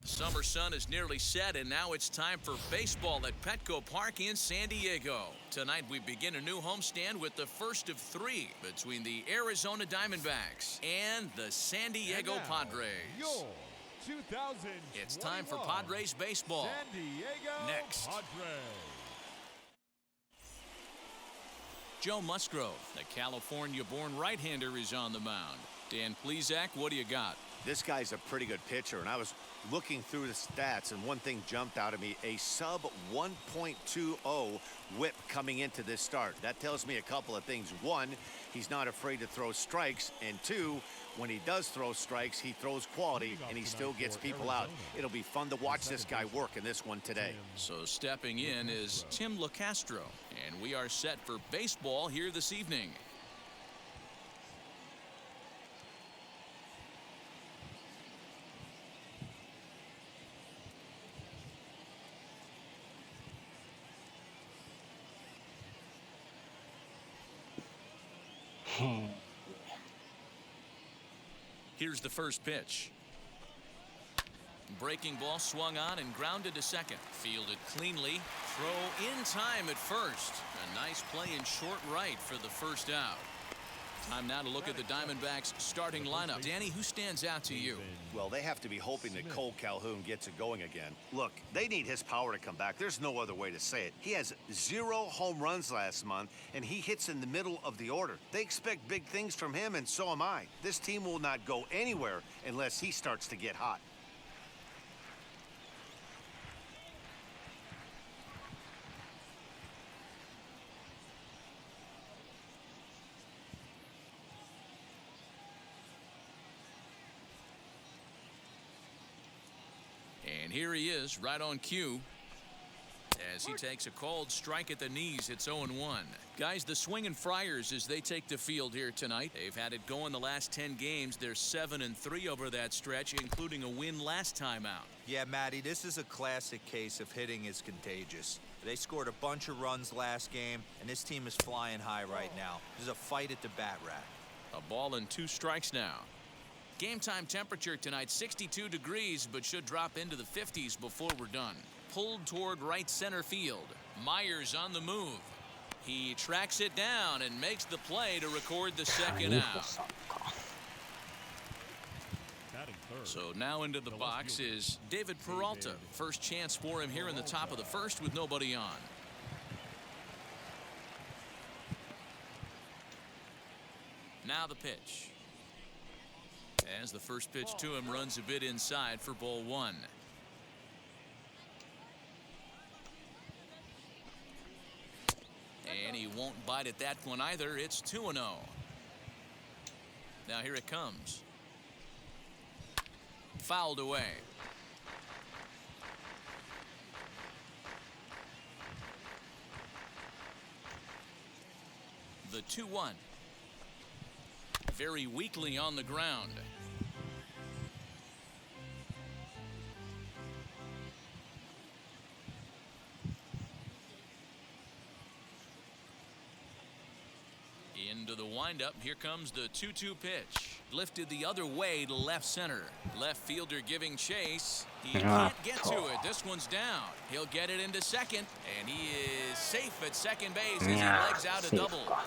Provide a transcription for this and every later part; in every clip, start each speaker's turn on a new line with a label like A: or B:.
A: Summer sun is nearly set, and now it's time for baseball at Petco Park in San Diego. Tonight we begin a new homestand with the first of three between the Arizona Diamondbacks and the San Diego Padres. It's time for Padres baseball.
B: San Diego
A: next.
B: Padres.
A: Joe Musgrove, the California-born right-hander, is on the mound. Dan Plesac, what do you got?
C: This guy's a pretty good pitcher, and I was looking through the stats, and one thing jumped out at me: a sub 1.20 whip coming into this start. That tells me a couple of things. One, he's not afraid to throw strikes, and two, when he does throw strikes, he throws quality, and he still gets people out. It'll be fun to watch this guy work in this one today.
A: So stepping in is Tim LaCastro, and we are set for baseball here this evening. Here's the first pitch. Breaking ball swung on and grounded to second. Fielded cleanly. Throw in time at first. A nice play in short right for the first out. Time now to look at the Diamondbacks starting lineup. Danny, who stands out to you?
C: Well, they have to be hoping that Cole Calhoun gets it going again. Look, they need his power to come back. There's no other way to say it. He has 0 home runs last month, and he hits in the middle of the order. They expect big things from him, and so am I. This team will not go anywhere unless he starts to get hot.
A: And here he is, right on cue. As he takes a called strike at the knees, it's 0-1. Guys, the Swingin' Friars, as they take the field here tonight, they've had it going the last 10 games. They're 7-3 over that stretch, including a win last time out.
D: Yeah, Matty, this is a classic case of hitting is contagious. They scored a bunch of runs last game, and this team is flying high right now. This is a fight at the bat rack.
A: A ball and 2 strikes now. Game time temperature tonight, 62 degrees, but should drop into the 50s before we're done. Pulled toward right center field. Myers on the move. He tracks it down and makes the play to record the second out. So now into the box is David Peralta. First chance for him here in the top of the first with nobody on. Now the pitch. As the first pitch to him runs a bit inside for ball 1. And he won't bite at that one either. It's 2-0. Now here it comes. Fouled away. The 2-1. Very weakly on the ground. Into the windup. Here comes the 2-2 pitch. Lifted the other way to left center. Left fielder giving chase. He can't get to it. This one's down. He'll get it into second. And he is safe at second base as he legs out a double.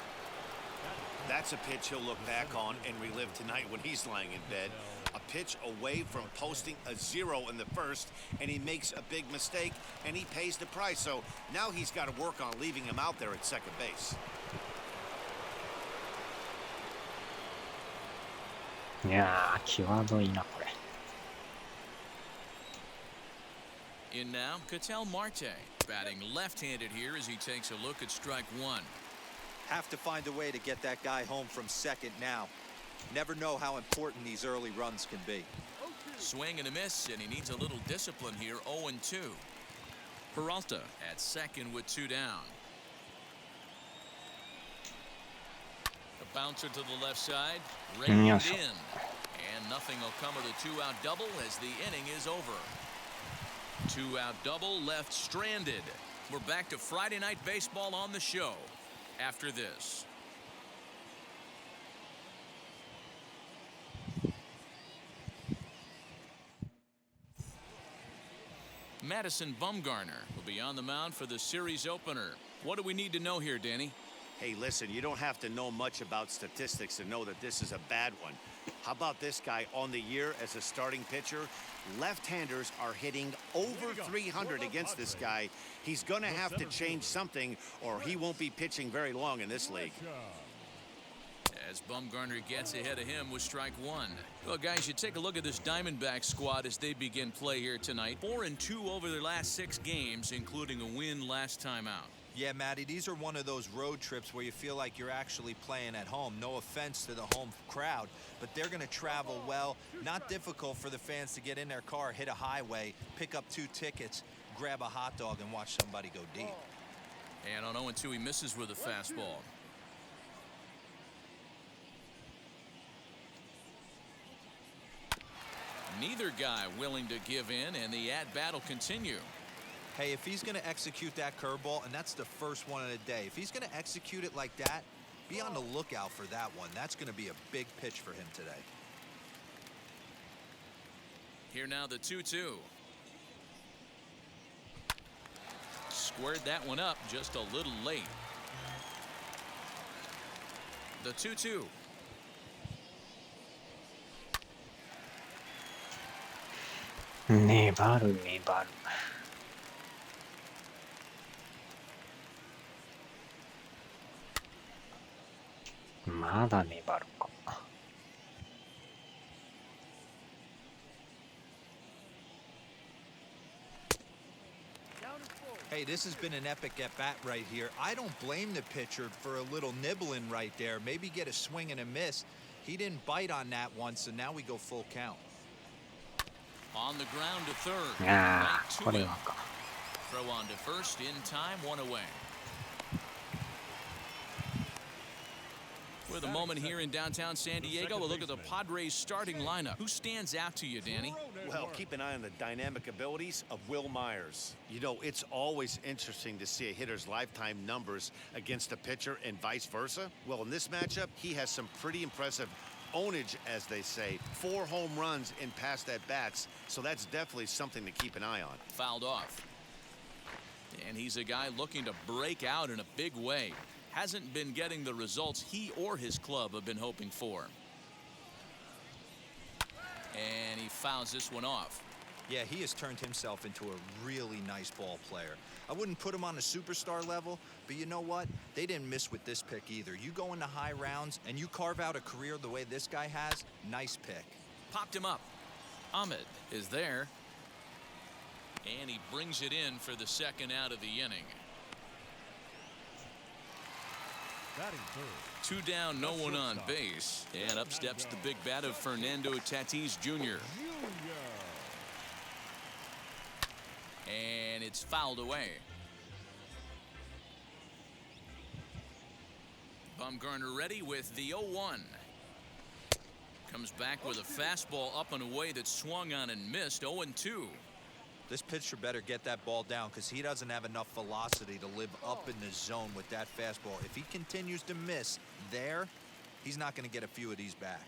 C: That's a pitch he'll look back on and relive tonight when he's lying in bed. A pitch away from posting a 0 in the first, and he makes a big mistake, and he pays the price. So now he's got to work on leaving him out there at second base.
A: In now, Ketel Marte, batting left-handed here as he takes a look at strike 1.
D: Have to find a way to get that guy home from second now. Never know how important these early runs can be.
A: Swing and a miss, and he needs a little discipline here. 0-2. Peralta at second with 2 down. A bouncer to the left side, reined in, and nothing will come of the 2-out double as the inning is over. 2-out double left stranded. We're back to Friday night baseball on the show after this. Madison Bumgarner will be on the mound for the series opener. What do we need to know here, Danny?
C: Hey, listen, you don't have to know much about statistics to know that this is a bad one. How about this guy on the year as a starting pitcher? Left-handers are hitting over 300 against this guy. He's going to have to change something or he won't be pitching very long in this league.
A: As Bumgarner gets ahead of him with strike one. Well, guys, you take a look at this Diamondback squad as they begin play here tonight. 4-2 over their last 6 games, including a win last time out.
D: Yeah, Matty, these are one of those road trips where you feel like you're actually playing at home. No offense to the home crowd, but they're going to travel well. Not difficult for the fans to get in their car, hit a highway, pick up 2 tickets, grab a hot dog, and watch somebody go deep.
A: And on 0-2, he misses with a fastball. Neither guy willing to give in, and the at-bat will continue.
D: Hey, if he's going to execute that curveball, and that's the first one of the day, if he's going to execute it like that, be on the lookout for that one. That's going to be a big pitch for him today.
A: Here now the 2-2. Squared that one up just a little late. The 2-2.
B: Nebaru. まだ粘るか。
D: Hey, this has been an epic at-bat right here. I don't blame the pitcher for a little nibbling right there. Maybe get a swing and a miss. He didn't bite on that one, so now we go full count.
A: On the ground to third.
B: ああ、これはか。
A: Throw on to first in time, 1 away. With a moment here in downtown San Diego, we'll look at the Padres starting lineup. Who stands out to you, Danny?
C: Well, keep an eye on the dynamic abilities of Will Myers. You know, it's always interesting to see a hitter's lifetime numbers against a pitcher and vice versa. Well, in this matchup, he has some pretty impressive ownage, as they say. 4 home runs in past at-bats, so that's definitely something to keep an eye on.
A: Fouled off. And he's a guy looking to break out in a big way. Hasn't been getting the results he or his club have been hoping for. And he fouls this one off.
D: Yeah, he has turned himself into a really nice ball player. I wouldn't put him on a superstar level, but you know what? They didn't miss with this pick either. You go into high rounds and you carve out a career the way this guy has, nice pick.
A: Popped him up. Ahmed is there. And he brings it in for the second out of the inning. 2 down, no one on base. And up steps the big bat of Fernando Tatis Jr. And it's fouled away. Bumgarner ready with the 0-1. Comes back with a fastball up and away that swung on and missed. 0-2.
D: This pitcher better get that ball down because he doesn't have enough velocity to live up in the zone with that fastball. If he continues to miss there, he's not going to get a few of these back.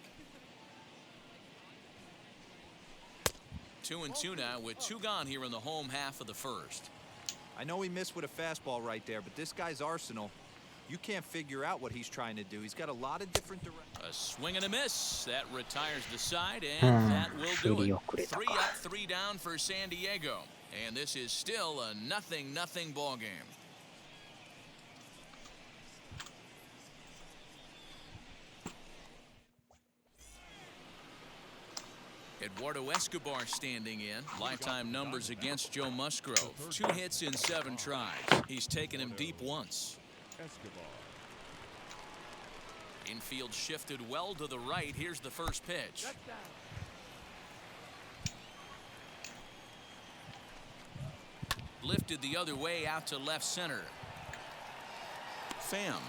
A: 2-2 now with 2 gone here in the home half of the first.
D: I know he missed with a fastball right there, but this guy's arsenal, you can't figure out what he's trying to do. He's got a lot of different directions.
A: A swing and a miss. That retires the side, and that will do it. 3 up, 3 down for San Diego. And this is still a 0-0 ball game. Eduardo Escobar standing in. Lifetime numbers against Joe Musgrove. 2 hits in 7 tries. He's taken him deep once. Infield shifted well to the right. Here's the first pitch. Lifted the other way out to left center. Pham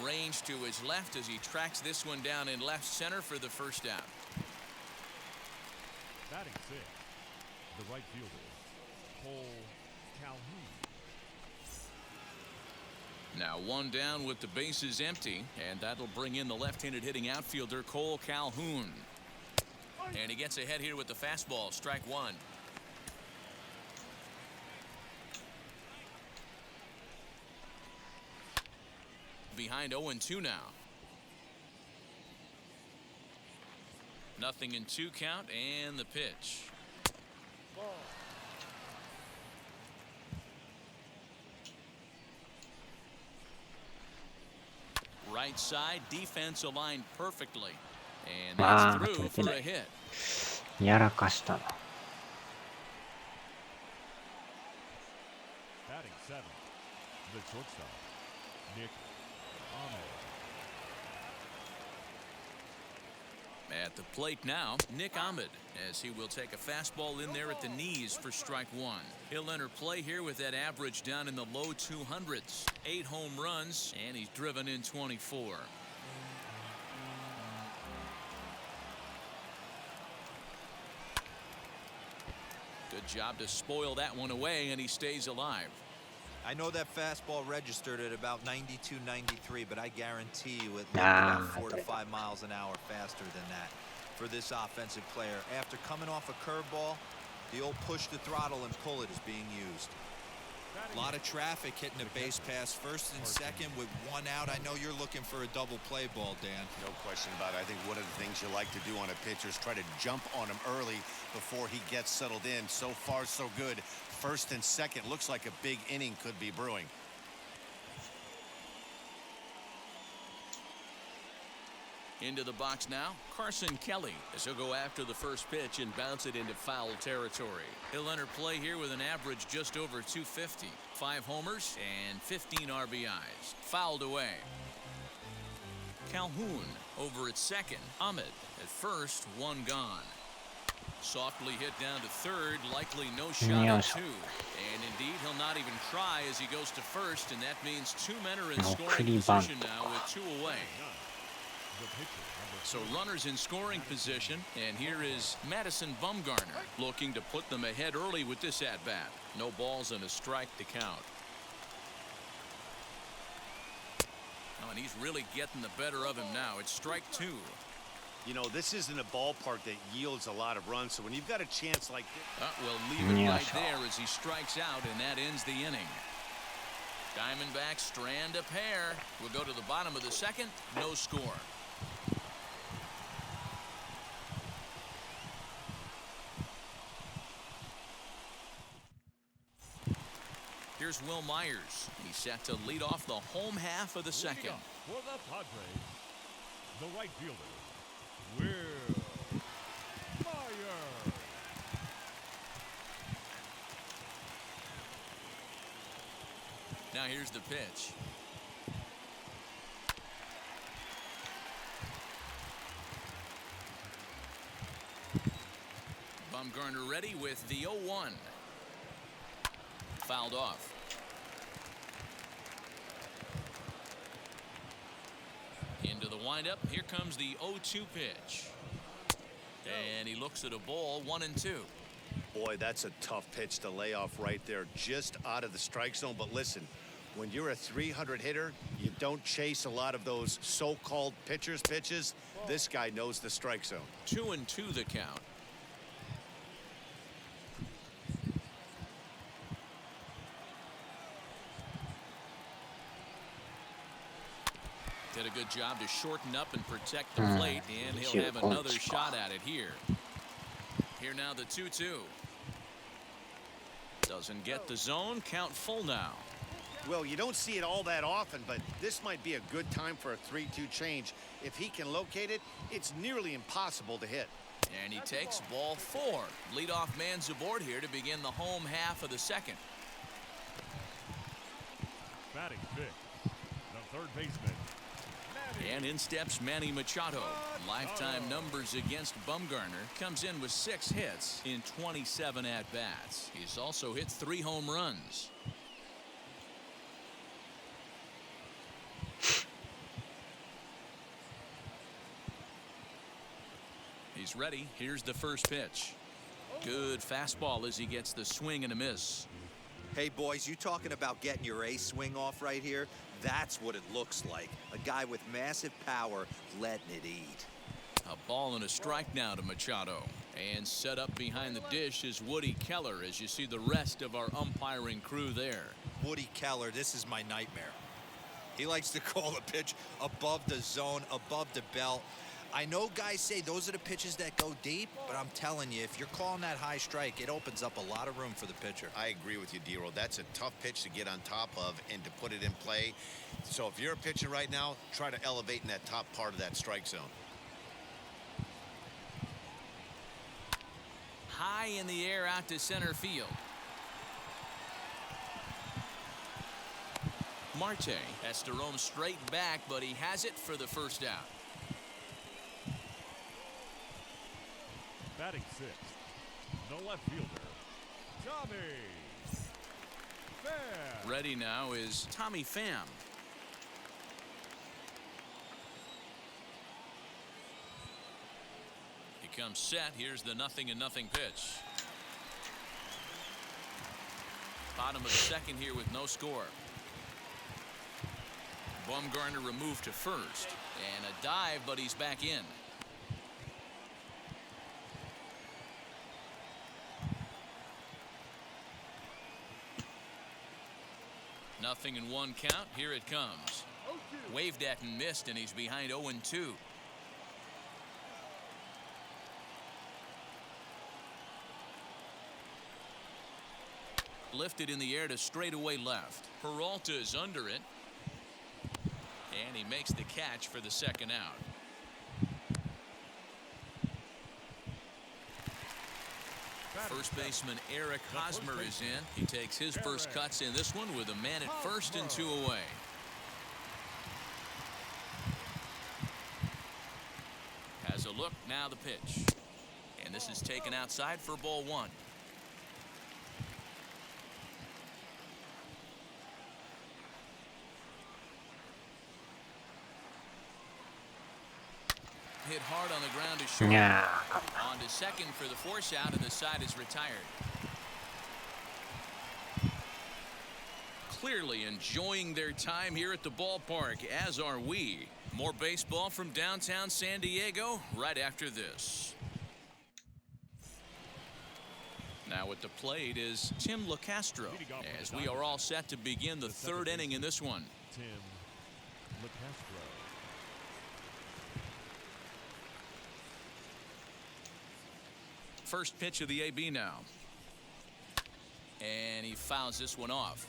A: arranged to his left as he tracks this one down in left center for the first out.
E: Batting 6th, the right fielder, Cole Calhoun.
A: Now 1 down with the bases empty, and that'll bring in the left-handed hitting outfielder Cole Calhoun. And he gets ahead here with the fastball, strike 1. behind 0-2 now. Nothing in 2 count, and the pitch. Right side defense aligned perfectly, and that's through for a hit.
B: やらかしたな。
E: Batting 7, the shortstop, Nick Ahmed.
A: At the plate now, Nick Ahmed, as he will take a fastball in there at the knees for strike 1. He'll enter play here with that average down in the low 200s. 8 home runs, and he's driven in 24. Good job to spoil that one away, and he stays alive.
D: I know that fastball registered at about 92, 93, but I guarantee you it looked about 4 to 5 miles an hour faster than that for this offensive player. After coming off a curveball, the old push the throttle and pull it is being used. A lot of traffic hitting the base pass first and second with 1 out. I know you're looking for a double play ball, Dan.
C: No question about it. I think one of the things you like to do on a pitcher is try to jump on him early before he gets settled in. So far, so good. First and second, looks like a big inning could be brewing.
A: Into the box now, Carson Kelly, as he'll go after the first pitch and bounce it into foul territory. He'll enter play here with an average just over 250, 5 homers and 15 RBIs. Fouled away. Calhoun over at second. Ahmed at first, 1 gone. Softly hit down to third, likely no shot at 2. And indeed, he'll not even try as he goes to first, and that means 2 men are in scoring position now with 2 away. So runners in scoring position, and here is Madison Bumgarner looking to put them ahead early with this at-bat. No balls and a strike to count. Oh, and he's really getting the better of him now. It's strike 2.
C: You know, this isn't a ballpark that yields a lot of runs, so when you've got a chance like this...
A: We'll leave it right there as he strikes out, and that ends the inning. Diamondbacks strand a pair. We'll go to the bottom of the second. No score. Here's Will Myers. He's set to lead off the home half of the second.
E: For the Padres, the right fielder, Will Myers.
A: Now here's the pitch. Bumgarner ready with the 0-1. Fouled off. Into the windup. Here comes the 0-2 pitch. And he looks at a ball, 1-2.
C: Boy, that's a tough pitch to lay off right there, just out of the strike zone. But listen, when you're a 300 hitter, you don't chase a lot of those so-called pitchers' pitches. This guy knows the strike zone.
A: 2-2 the count. Did a good job to shorten up and protect the plate, and he'll have another shot at it here. Here now the 2-2. Doesn't get the zone. Count full now.
C: Well, you don't see it all that often, but this might be a good time for a 3-2 change. If he can locate it, it's nearly impossible to hit.
A: And he takes ball 4. Leadoff man's aboard here to begin the home half of the second.
E: Batting 5th, the third baseman.
A: And in steps Manny Machado. Lifetime numbers against Bumgarner. Comes in with 6 hits in 27 at-bats. He's also hit 3 home runs. He's ready. Here's the first pitch. Good fastball as he gets the swing and a miss.
D: Hey, boys, you talking about getting your ace swing off right here? That's what it looks like. A guy with massive power letting it eat.
A: A ball and a strike now to Machado. And set up behind the dish is Woody Keller as you see the rest of our umpiring crew there.
D: Woody Keller, this is my nightmare. He likes to call the pitch above the zone, above the belt. I know guys say those are the pitches that go deep, but I'm telling you, if you're calling that high strike, it opens up a lot of room for the pitcher.
C: I agree with you, D-Roll. That's a tough pitch to get on top of and to put it in play. So if you're a pitcher right now, try to elevate in that top part of that strike zone.
A: High in the air out to center field. Marte has to roam straight back, but he has it for the first out.
E: Batting sixth, the left fielder, Tommy Pham.
A: Ready now is Tommy Pham. He comes set. Here's the 0-0 pitch. Bottom of the second here with no score. Bumgarner removed to first, and a dive, but he's back in. Nothing in one count. Here it comes. Waved at and missed, and he's behind 0-2. Lifted in the air to straightaway left. Peralta is under it. And he makes the catch for the second out. First baseman Eric Hosmer is in. He takes his first cuts in this one with a man at first and 2 away. Has a look, now the pitch. And this is taken outside for ball 1. Hit hard on the ground to short.
B: Yeah.
A: On to second for the force out, and the side is retired. Clearly enjoying their time here at the ballpark, as are we. More baseball from downtown San Diego right after this. Now at the plate is Tim LeCastro, as we are all set to begin the third inning in this one.
E: Tim LeCastro.
A: First pitch of the AB now. And he fouls this one off.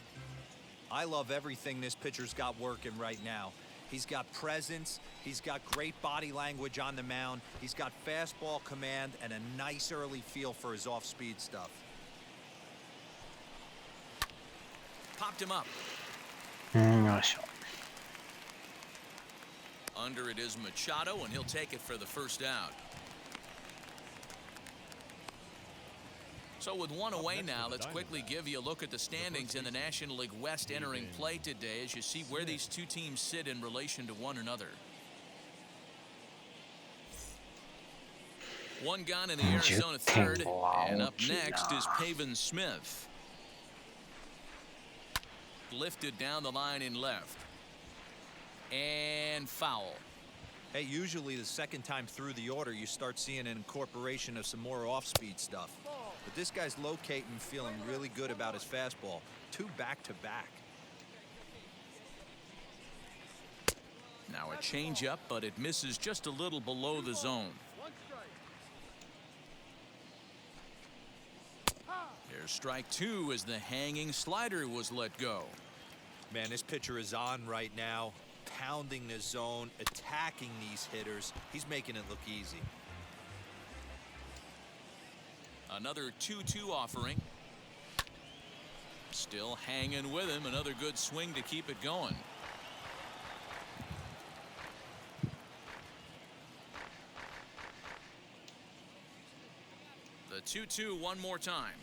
D: I love everything this pitcher's got working right now. He's got presence. He's got great body language on the mound. He's got fastball command and a nice early feel for his off-speed stuff.
A: Popped him up.
B: よいしょ。
A: Under it is Machado, and he'll take it for the first out. So with one away now, let's quickly give you a look at the standings in the National League West entering play today as you see where these two teams sit in relation to one another. One gone in the Arizona third, and up next is Pavin Smith. Lifted down the line in left. And foul.
D: Hey, usually the second time through the order, you start seeing an incorporation of some more off-speed stuff. But this guy's locating, feeling really good about his fastball. 2 back-to-back.
A: Now a changeup, but it misses just a little below the zone. Here's strike 2 as the hanging slider was let go.
D: Man, this pitcher is on right now, pounding the zone, attacking these hitters. He's making it look easy.
A: Another 2-2 offering. Still hanging with him. Another good swing to keep it going. The 2-2 one more time.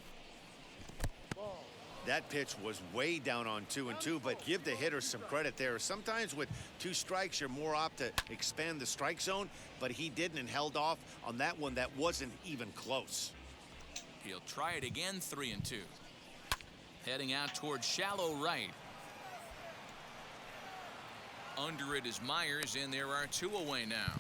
C: That pitch was way down on 2-2, but give the hitter some credit there. Sometimes with 2 strikes, you're more apt to expand the strike zone, but he didn't and held off on that one that wasn't even close.
A: He'll try it again, 3-2. Heading out towards shallow right. Under it is Myers, and there are 2 away now.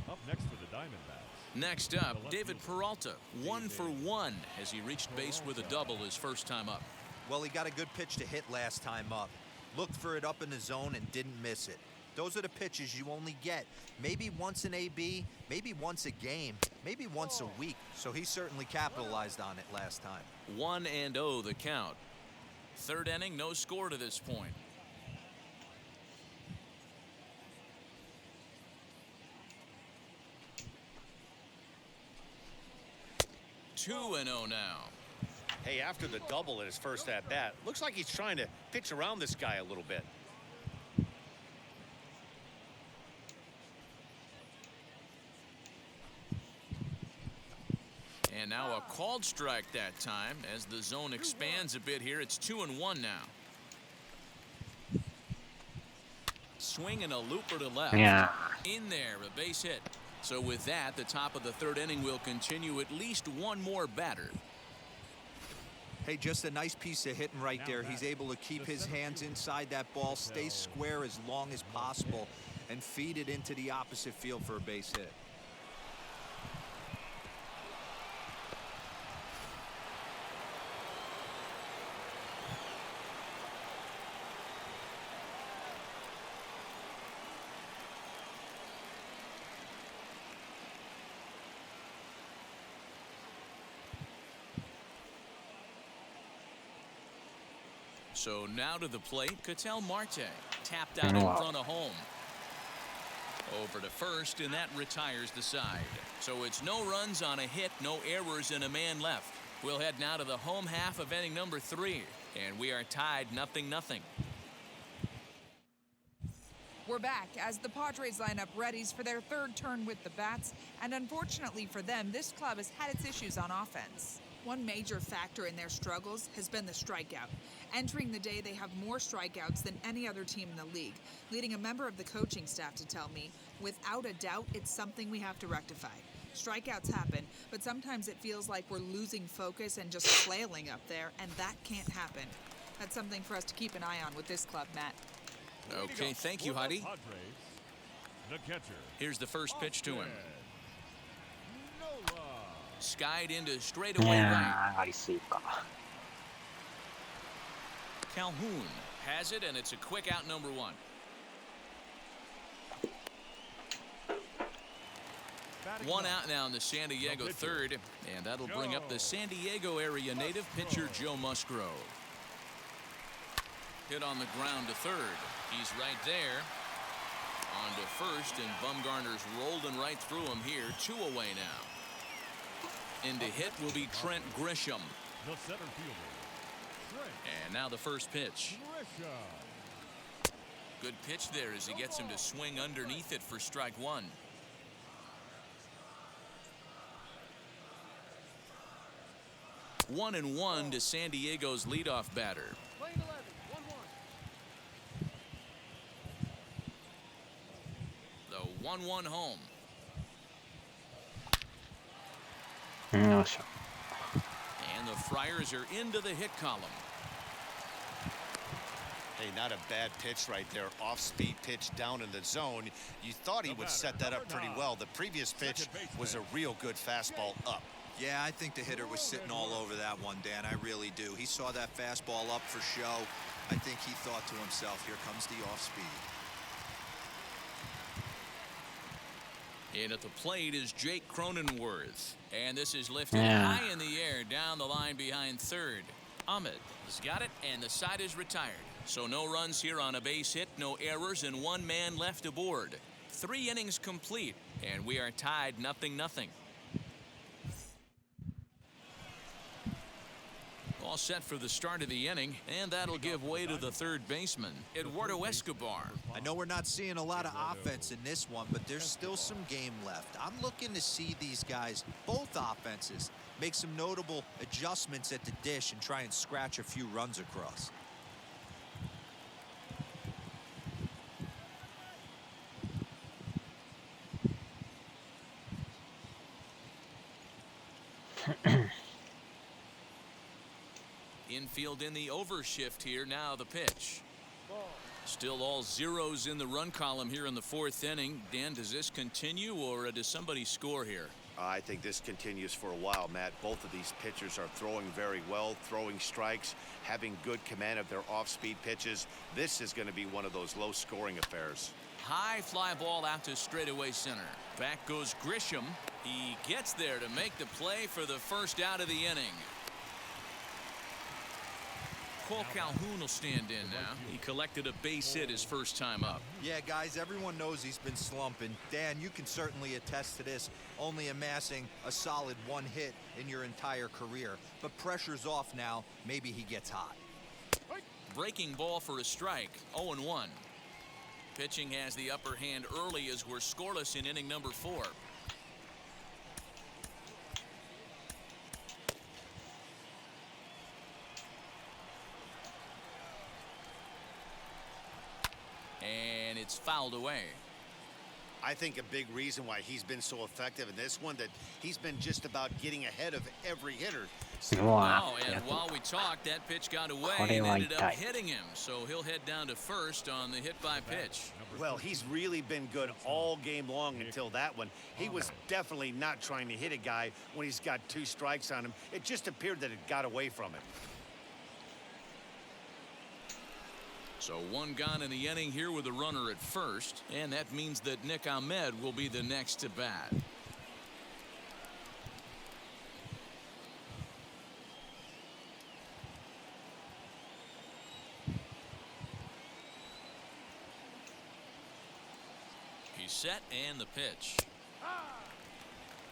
E: Up next for the Diamondbacks,
A: Next up, David Peralta, 1 for 1 as he reached base with a double his first time up.
D: Well, he got a good pitch to hit last time up. Looked for it up in the zone and didn't miss it. Those are the pitches you only get maybe once in AB, maybe once a game, maybe once a week. So he certainly capitalized on it last time.
A: 1-0 the count. Third inning, no score to this point. 2-0 now.
C: Hey, after the double in his first at-bat, looks like he's trying to pitch around this guy a little bit.
A: And now a called strike that time as the zone expands a bit here. It's 2-1 now. Swing and a looper to left.
B: Yeah.
A: In there, a base hit. So with that, the top of the third inning will continue. At least one more batter.
D: Hey, just a nice piece of hitting right there. He's able to keep his hands inside that ball, stay square as long as possible, and feed it into the opposite field for a base hit.
A: So now to the plate, Ketel Marte tapped out in front of home. Over to first, and that retires the side. So it's no runs on a hit, no errors, and a man left. We'll head now to the home half of inning number 3, and we are tied 0-0.
F: We're back as the Padres line up readies for their third turn with the bats, and unfortunately for them, this club has had its issues on offense. One major factor in their struggles has been the strikeout. Entering the day, they have more strikeouts than any other team in the league, leading a member of the coaching staff to tell me, without a doubt, it's something we have to rectify. Strikeouts happen, but sometimes it feels like we're losing focus and just flailing up there, and that can't happen. That's something for us to keep an eye on with this club, Matt.
A: Okay, thank you, Heidi.
E: The catcher.
A: Here's the first pitch to him. Skied into straightaway right.
B: 上がりすぎか。
A: Calhoun has it, and it's a quick out number 1. One out now in the San Diego third, and that'll bring up the San Diego area native pitcher Joe Musgrove. Hit on the ground to third. He's right there. On to first, and Bumgarner's rolling right through him here. 2 away now. Into hit will be Trent Grisham.
E: The center fielder.
A: And now the first pitch. Good pitch there as he gets him to swing underneath it for strike 1. One and one to San Diego's leadoff batter. The 1-1 home.
B: よいしょ。
A: And the Friars are into the hit column.
C: Hey, not a bad pitch right there. Off-speed pitch down in the zone. You thought he would set that up pretty well. The previous pitch was a real good fastball up.
D: Yeah, I think the hitter was sitting all over that one, Dan. I really do. He saw that fastball up for show. I think he thought to himself, here comes the off-speed.
A: In at the plate is Jake Cronenworth. And this is lifted high in the air down the line behind third. Ahmed has got it, and the side is retired. So no runs here on a base hit, no errors, and one man left aboard. 3 innings complete, and we are tied 0-0. All set for the start of the inning, and that'll give way to the third baseman, Eduardo Escobar.
D: I know we're not seeing a lot of offense in this one, but there's still some game left. I'm looking to see these guys, both offenses, make some notable adjustments at the dish and try and scratch a few runs across.
A: Infield in the overshift here. Now the pitch. Still all zeros in the run column here in the 4th inning. Dan, does this continue, or does somebody score here?
C: I think this continues for a while, Matt. Both of these pitchers are throwing very well, throwing strikes, having good command of their off-speed pitches. This is going to be one of those low-scoring affairs.
A: High fly ball out to straightaway center. Back goes Grisham. He gets there to make the play for the first out of the inning. Cole Calhoun will stand in now. He collected a base hit his first time up.
D: Yeah, guys, everyone knows he's been slumping. Dan, you can certainly attest to this, only amassing a solid 1 hit in your entire career. But pressure's off now. Maybe he gets hot.
A: Breaking ball for a strike. 0-1. Pitching has the upper hand early as we're scoreless in inning number 4. And it's fouled away.
C: I think a big reason why he's been so effective in this one that he's been just about getting ahead of every hitter.
B: うわ
A: Oh,
B: ー、
A: and while we talked, that pitch got away
B: これ
A: and
B: は
A: ended
B: 痛
A: up
B: い。
A: hitting him. So he'll head down to first on the hit by pitch.
C: Well, he's really been good all game long until that one. He was definitely not trying to hit a guy when he's got 2 strikes on him. It just appeared that it got away from him.
A: So 1 gone in the inning here with a runner at first, and that means that Nick Ahmed will be the next to bat. He's set and the pitch.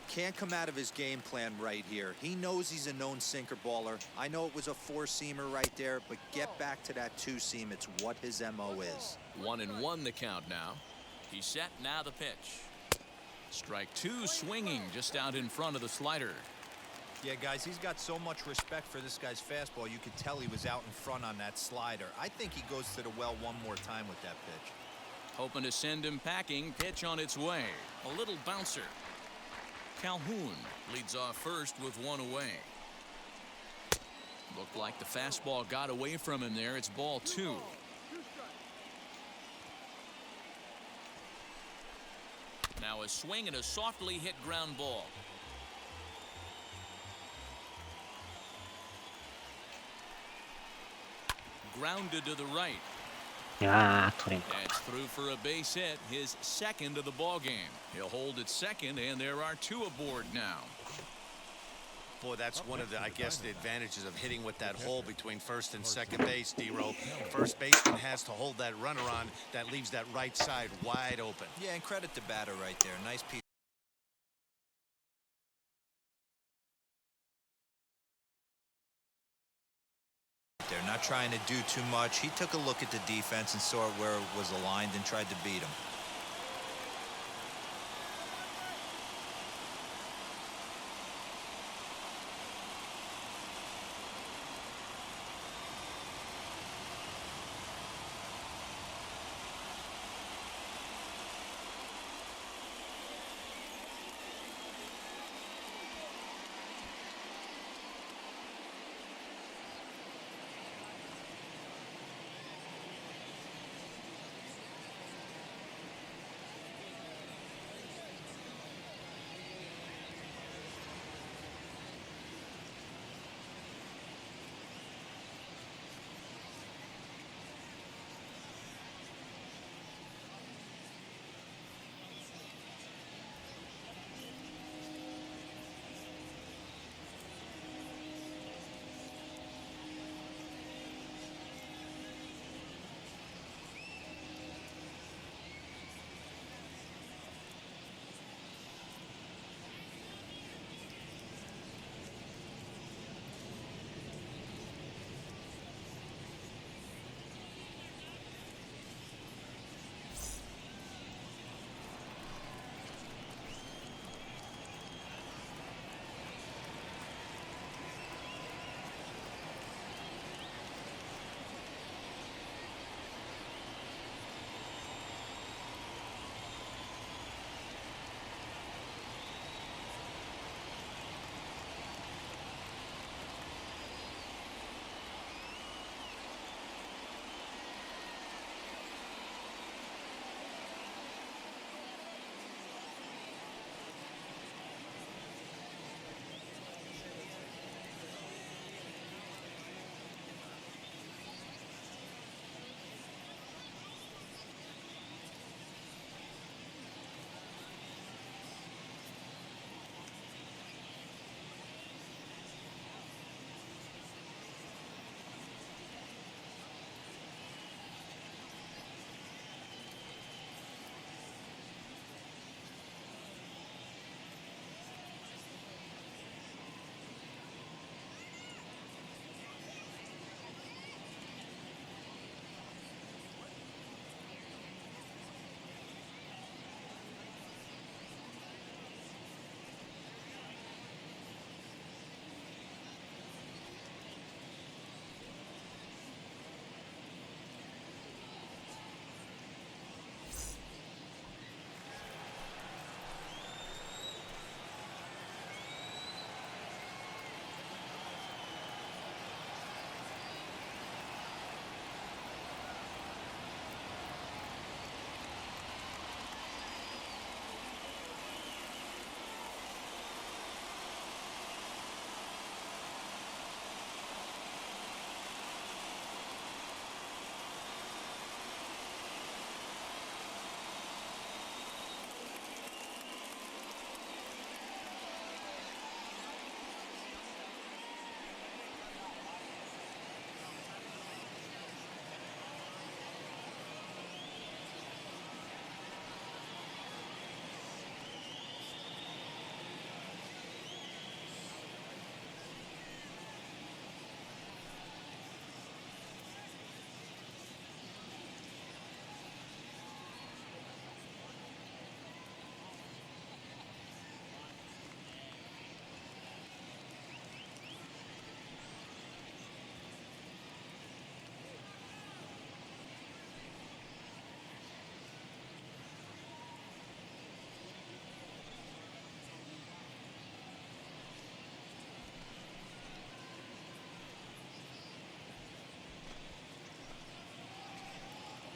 D: Can't come out of his game plan right here. He knows he's a known sinker baller. I know it was a 4-seamer right there, but get back to that 2-seam. It's what his MO is.
A: 1-1 the count now. He's set, now the pitch. Strike 2 swinging just out in front of the slider.
D: Yeah, guys, he's got so much respect for this guy's fastball. You could tell he was out in front on that slider. I think he goes to the well one more time with that pitch.
A: Hoping to send him packing. Pitch on its way. A little bouncer. Calhoun leads off first with 1 away. Looked like the fastball got away from him there. It's ball 2. Now a swing and a softly hit ground ball. Grounded to the right.
B: いやー、取れんか。
A: That's through for a base hit, his second of the ball game. He'll hold at second, and there are 2 aboard now.
C: Boy, that's one of the, I guess, the advantages of hitting with that hole between first and second base, D-Row. First baseman has to hold that runner on. That leaves that right side wide open.
D: Yeah, and credit the batter right there. Nice piece. They're not trying to do too much. He took a look at the defense and saw where it was aligned and tried to beat him.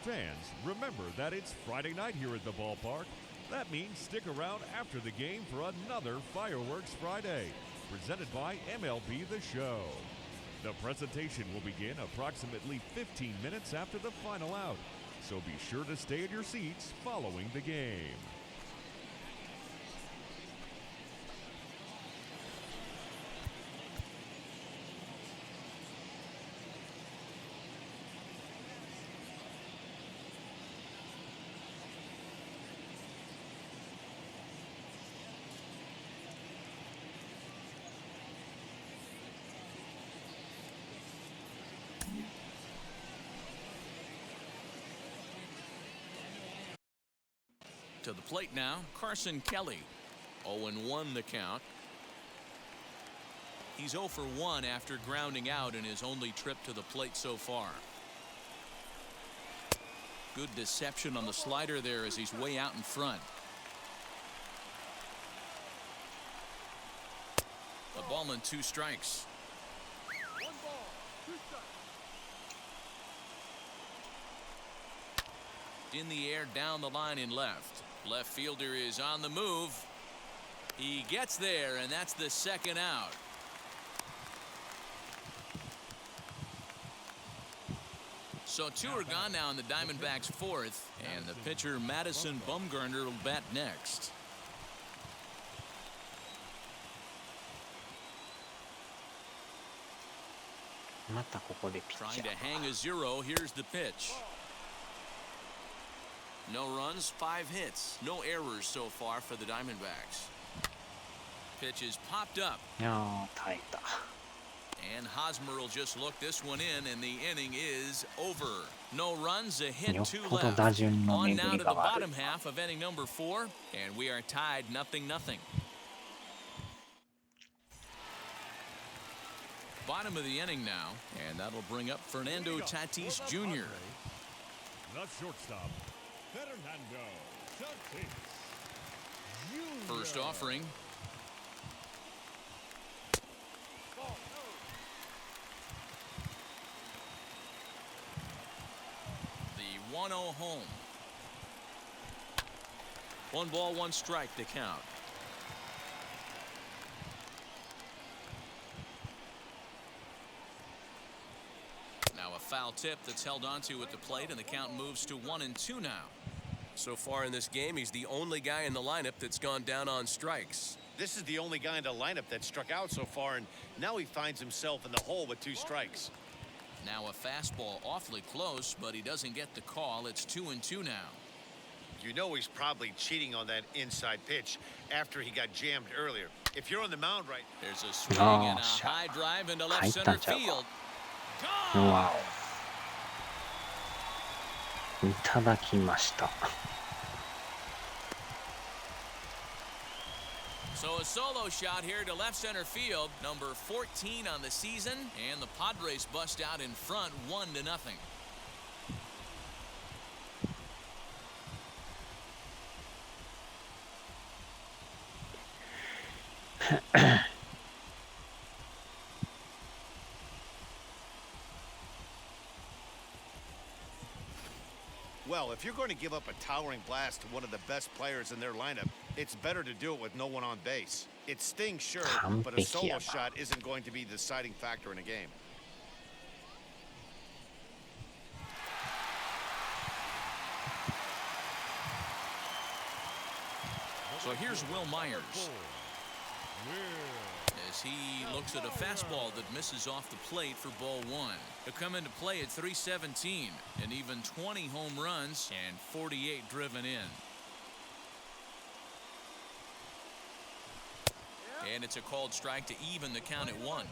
E: Fans, remember that it's Friday night here at the ballpark. That means stick around after the game for another Fireworks Friday, presented by MLB The Show. The presentation will begin approximately 15 minutes after the final out, so be sure to stay in your seats following the game.
A: To the plate now, Carson Kelly. 0-1 the count. He's 0 for 1 after grounding out in his only trip to the plate so far. Good deception on the slider there as he's way out in front. A ball and 2 strikes. In the air, down the line in left. Left fielder is on the move. He gets there, and that's the second out. So 2 are gone now in the Diamondbacks' 4th, and the pitcher Madison Bumgarner will bat next. Trying to hang a 0. Here's the pitch. No runs, 5 hits, no errors so far for the Diamondbacks. Pitch is popped up.
B: いやー、耐えた。
A: And Hosmer will just look this one in, and the inning is over. No runs, a hit, 2
B: よっぽど
A: left.
B: 打順の
A: On
B: 巡
A: now
B: り
A: to
B: が
A: the
B: 悪い
A: bottom half of inning number 4, and we are tied 0-0. Bottom of the inning now, and that'll bring up Fernando Tatis Jr.
E: The shortstop, Fernando Tatis Jr.
A: First offering. The 1-0 home. 1 ball, 1 strike to count. Now a foul tip that's held onto at the plate, and the count moves to 1-2 now. So far in this game, he's the only guy in the lineup that's gone down on strikes.
C: This is the only guy in the lineup that struck out so far, and now he finds himself in the hole with 2 strikes.
A: Now a fastball awfully close, but he doesn't get the call. It's 2-2 now.
C: You know he's probably cheating on that inside pitch after he got jammed earlier. If you're on the mound right,
A: There's a swing and a high drive into left center field.
B: うわお。いただきました。
A: So a solo shot here to left center field, number 14 on the season, and the Padres bust out in front 1-0.
C: well, if you're going to give up a towering blast to one of the best players in their lineup, it's better to do it with no one on base. It stings, sure, but a solo shot isn't going to be the deciding factor in a game.
A: So here's Will Myers as he looks at a fastball that misses off the plate for ball 1. He'll come into play at 317, and even 20 home runs and 48 driven in. And it's a called strike to even the count at 1.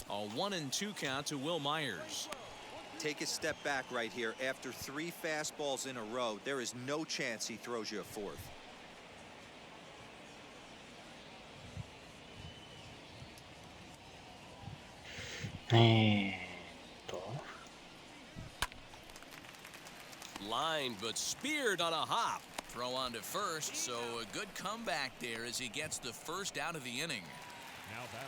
A: A 1-2 count to Will Myers.
D: Take a step back right here. After 3 fastballs in a row, there is no chance he throws you a 4th.
A: Lined but speared on a hop. Throw on to first, so a good comeback there as he gets the first out of the inning.
E: Now batting,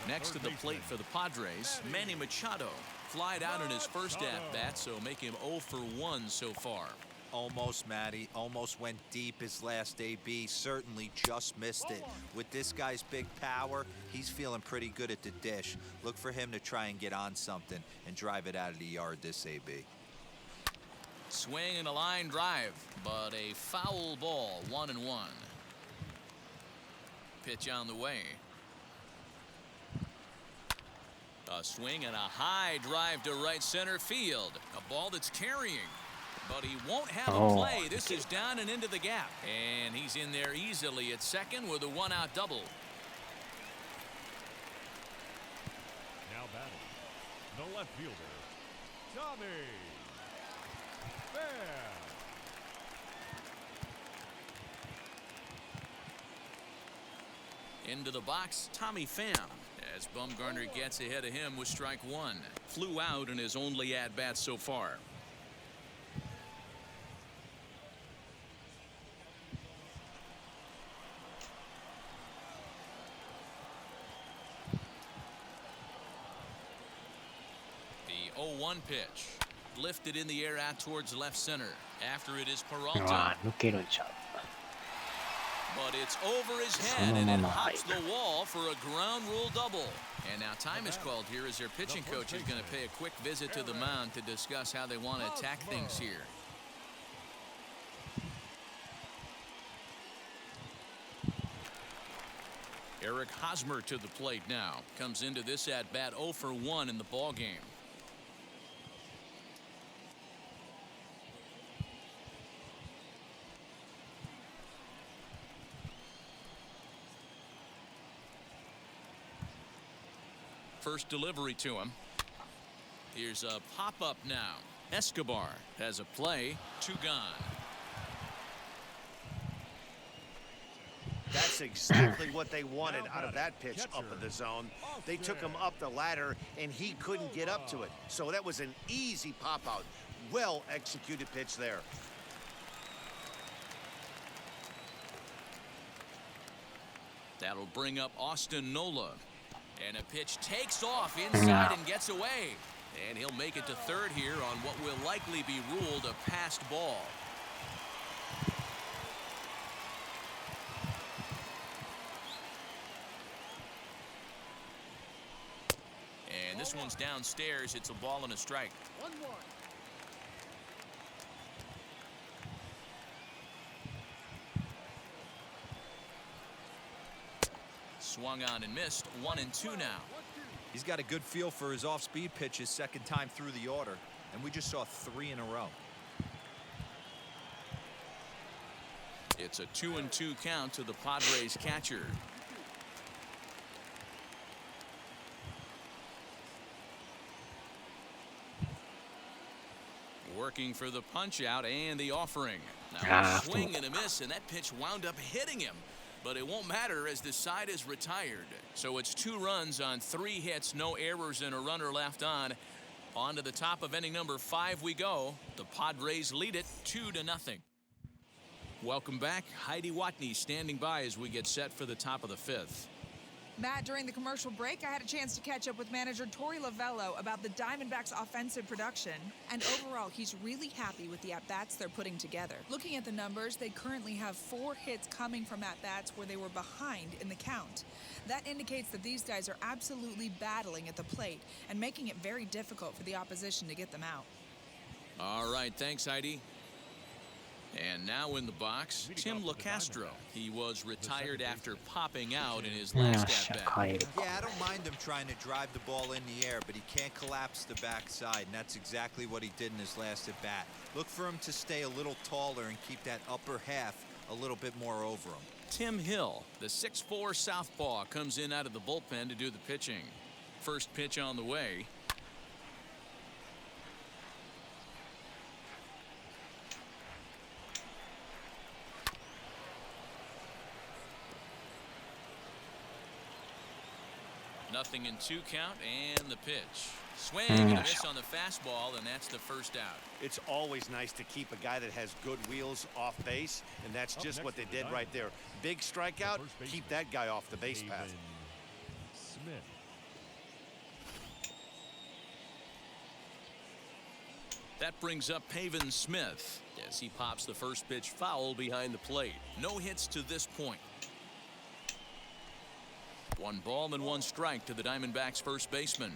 A: Next to the plate for the Padres, Manny Machado. Flied out in his first at-bat, so make him 0 for 1 so far.
D: Almost, Matty. Almost went deep his last AB. Certainly just missed it. With this guy's big power, he's feeling pretty good at the dish. Look for him to try and get on something and drive it out of the yard this AB.
A: Swing and a line drive, but a foul ball, 1-1. Pitch on the way. A swing and a high drive to right center field. A ball that's carrying, but he won't have a play. This is down and into the gap, and he's in there easily at second with a one-out double.
E: Now batting, the left fielder, Tommy Pham.
A: Into the box, Tommy Pham, as Bumgarner gets ahead of him with strike one. Flew out in his only at-bat so far. The 0-1 pitch. Lifted in the air out towards left center. After it is Peralta.
B: 抜けるんちゃう。
A: But it's over his head and it hops the wall for a ground rule double. And now time is called here as their pitching coach is going to pay a quick visit to the mound to discuss how they want to attack things here. Eric Hosmer to the plate now. Comes into this at bat 0 for 1 in the ball game. First delivery to him. Here's a pop-up now. Escobar has a play. 2 gone.
C: That's exactly what they wanted out of that pitch up in the zone. They took him up the ladder, and he couldn't get up to it. So that was an easy pop-out. Well-executed pitch there.
A: That'll bring up Austin Nola. And a pitch takes off inside and gets away. And he'll make it to third here on what will likely be ruled a passed ball. And this one's downstairs. It's a ball and a strike.
G: 1-1.
A: Swung on and missed. 1-2 now.
D: He's got a good feel for his off-speed pitches second time through the order, and we just saw 3 in a row.
A: It's a 2-2 count to the Padres catcher. Working for the punch out and the offering. Now a swing and a miss, and that pitch wound up hitting him. But it won't matter as the side is retired. So it's 2 runs on 3 hits, no errors, and a runner left on. On to the top of inning number 5 we go. The Padres lead it 2-0. Welcome back. Heidi Watney standing by as we get set for the top of the 5th.
F: Matt, during the commercial break, I had a chance to catch up with manager Torey Lovello about the Diamondbacks' offensive production. And overall, he's really happy with the at-bats they're putting together. Looking at the numbers, they currently have 4 hits coming from at-bats where they were behind in the count. That indicates that these guys are absolutely battling at the plate and making it very difficult for the opposition to get them out.
A: All right, thanks, Heidi. And now in the box, Tim LaCastro. He was retired after popping out in his last at-bat.
D: Yeah, I don't mind him trying to drive the ball in the air, but he can't collapse the backside, and that's exactly what he did in his last at-bat. Look for him to stay a little taller and keep that upper half a little bit more over him.
A: Tim Hill, the 6'4" southpaw, comes in out of the bullpen to do the pitching. First pitch on the way. Nothing in 2 count, and the pitch. Swing and a miss on the fastball, and that's the first out.
C: It's always nice to keep a guy that has good wheels off base, and that's just what they did right there. Big strikeout, keep that guy off the base path.
E: Smith.
A: That brings up Pavin Smith as he pops the first pitch foul behind the plate. No hits to this point. 1 ball and 1 strike to the Diamondbacks first baseman.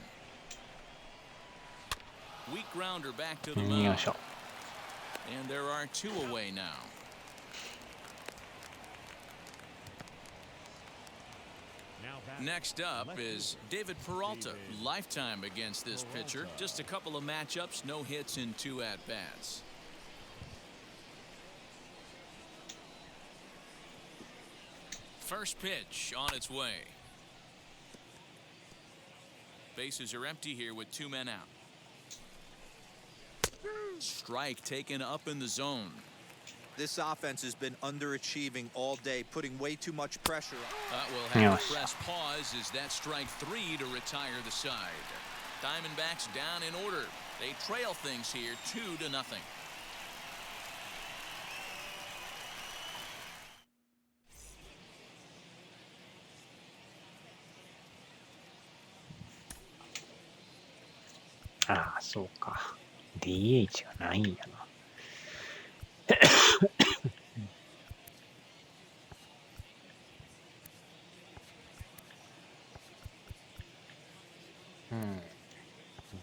A: Weak grounder back to the mound. And there are 2 away now. Next up is David Peralta. Lifetime against this pitcher. Just a couple of matchups, no hits in 2 at-bats. First pitch on its way. Bases are empty here with 2 men out. Strike taken up in the zone.
D: This offense has been underachieving all day, putting way too much pressure.
A: Will have to press pause as that strike 3 to retire the side. Diamondbacks down in order. They trail things here 2-0.
B: Ah, そうか。DH がないんやな。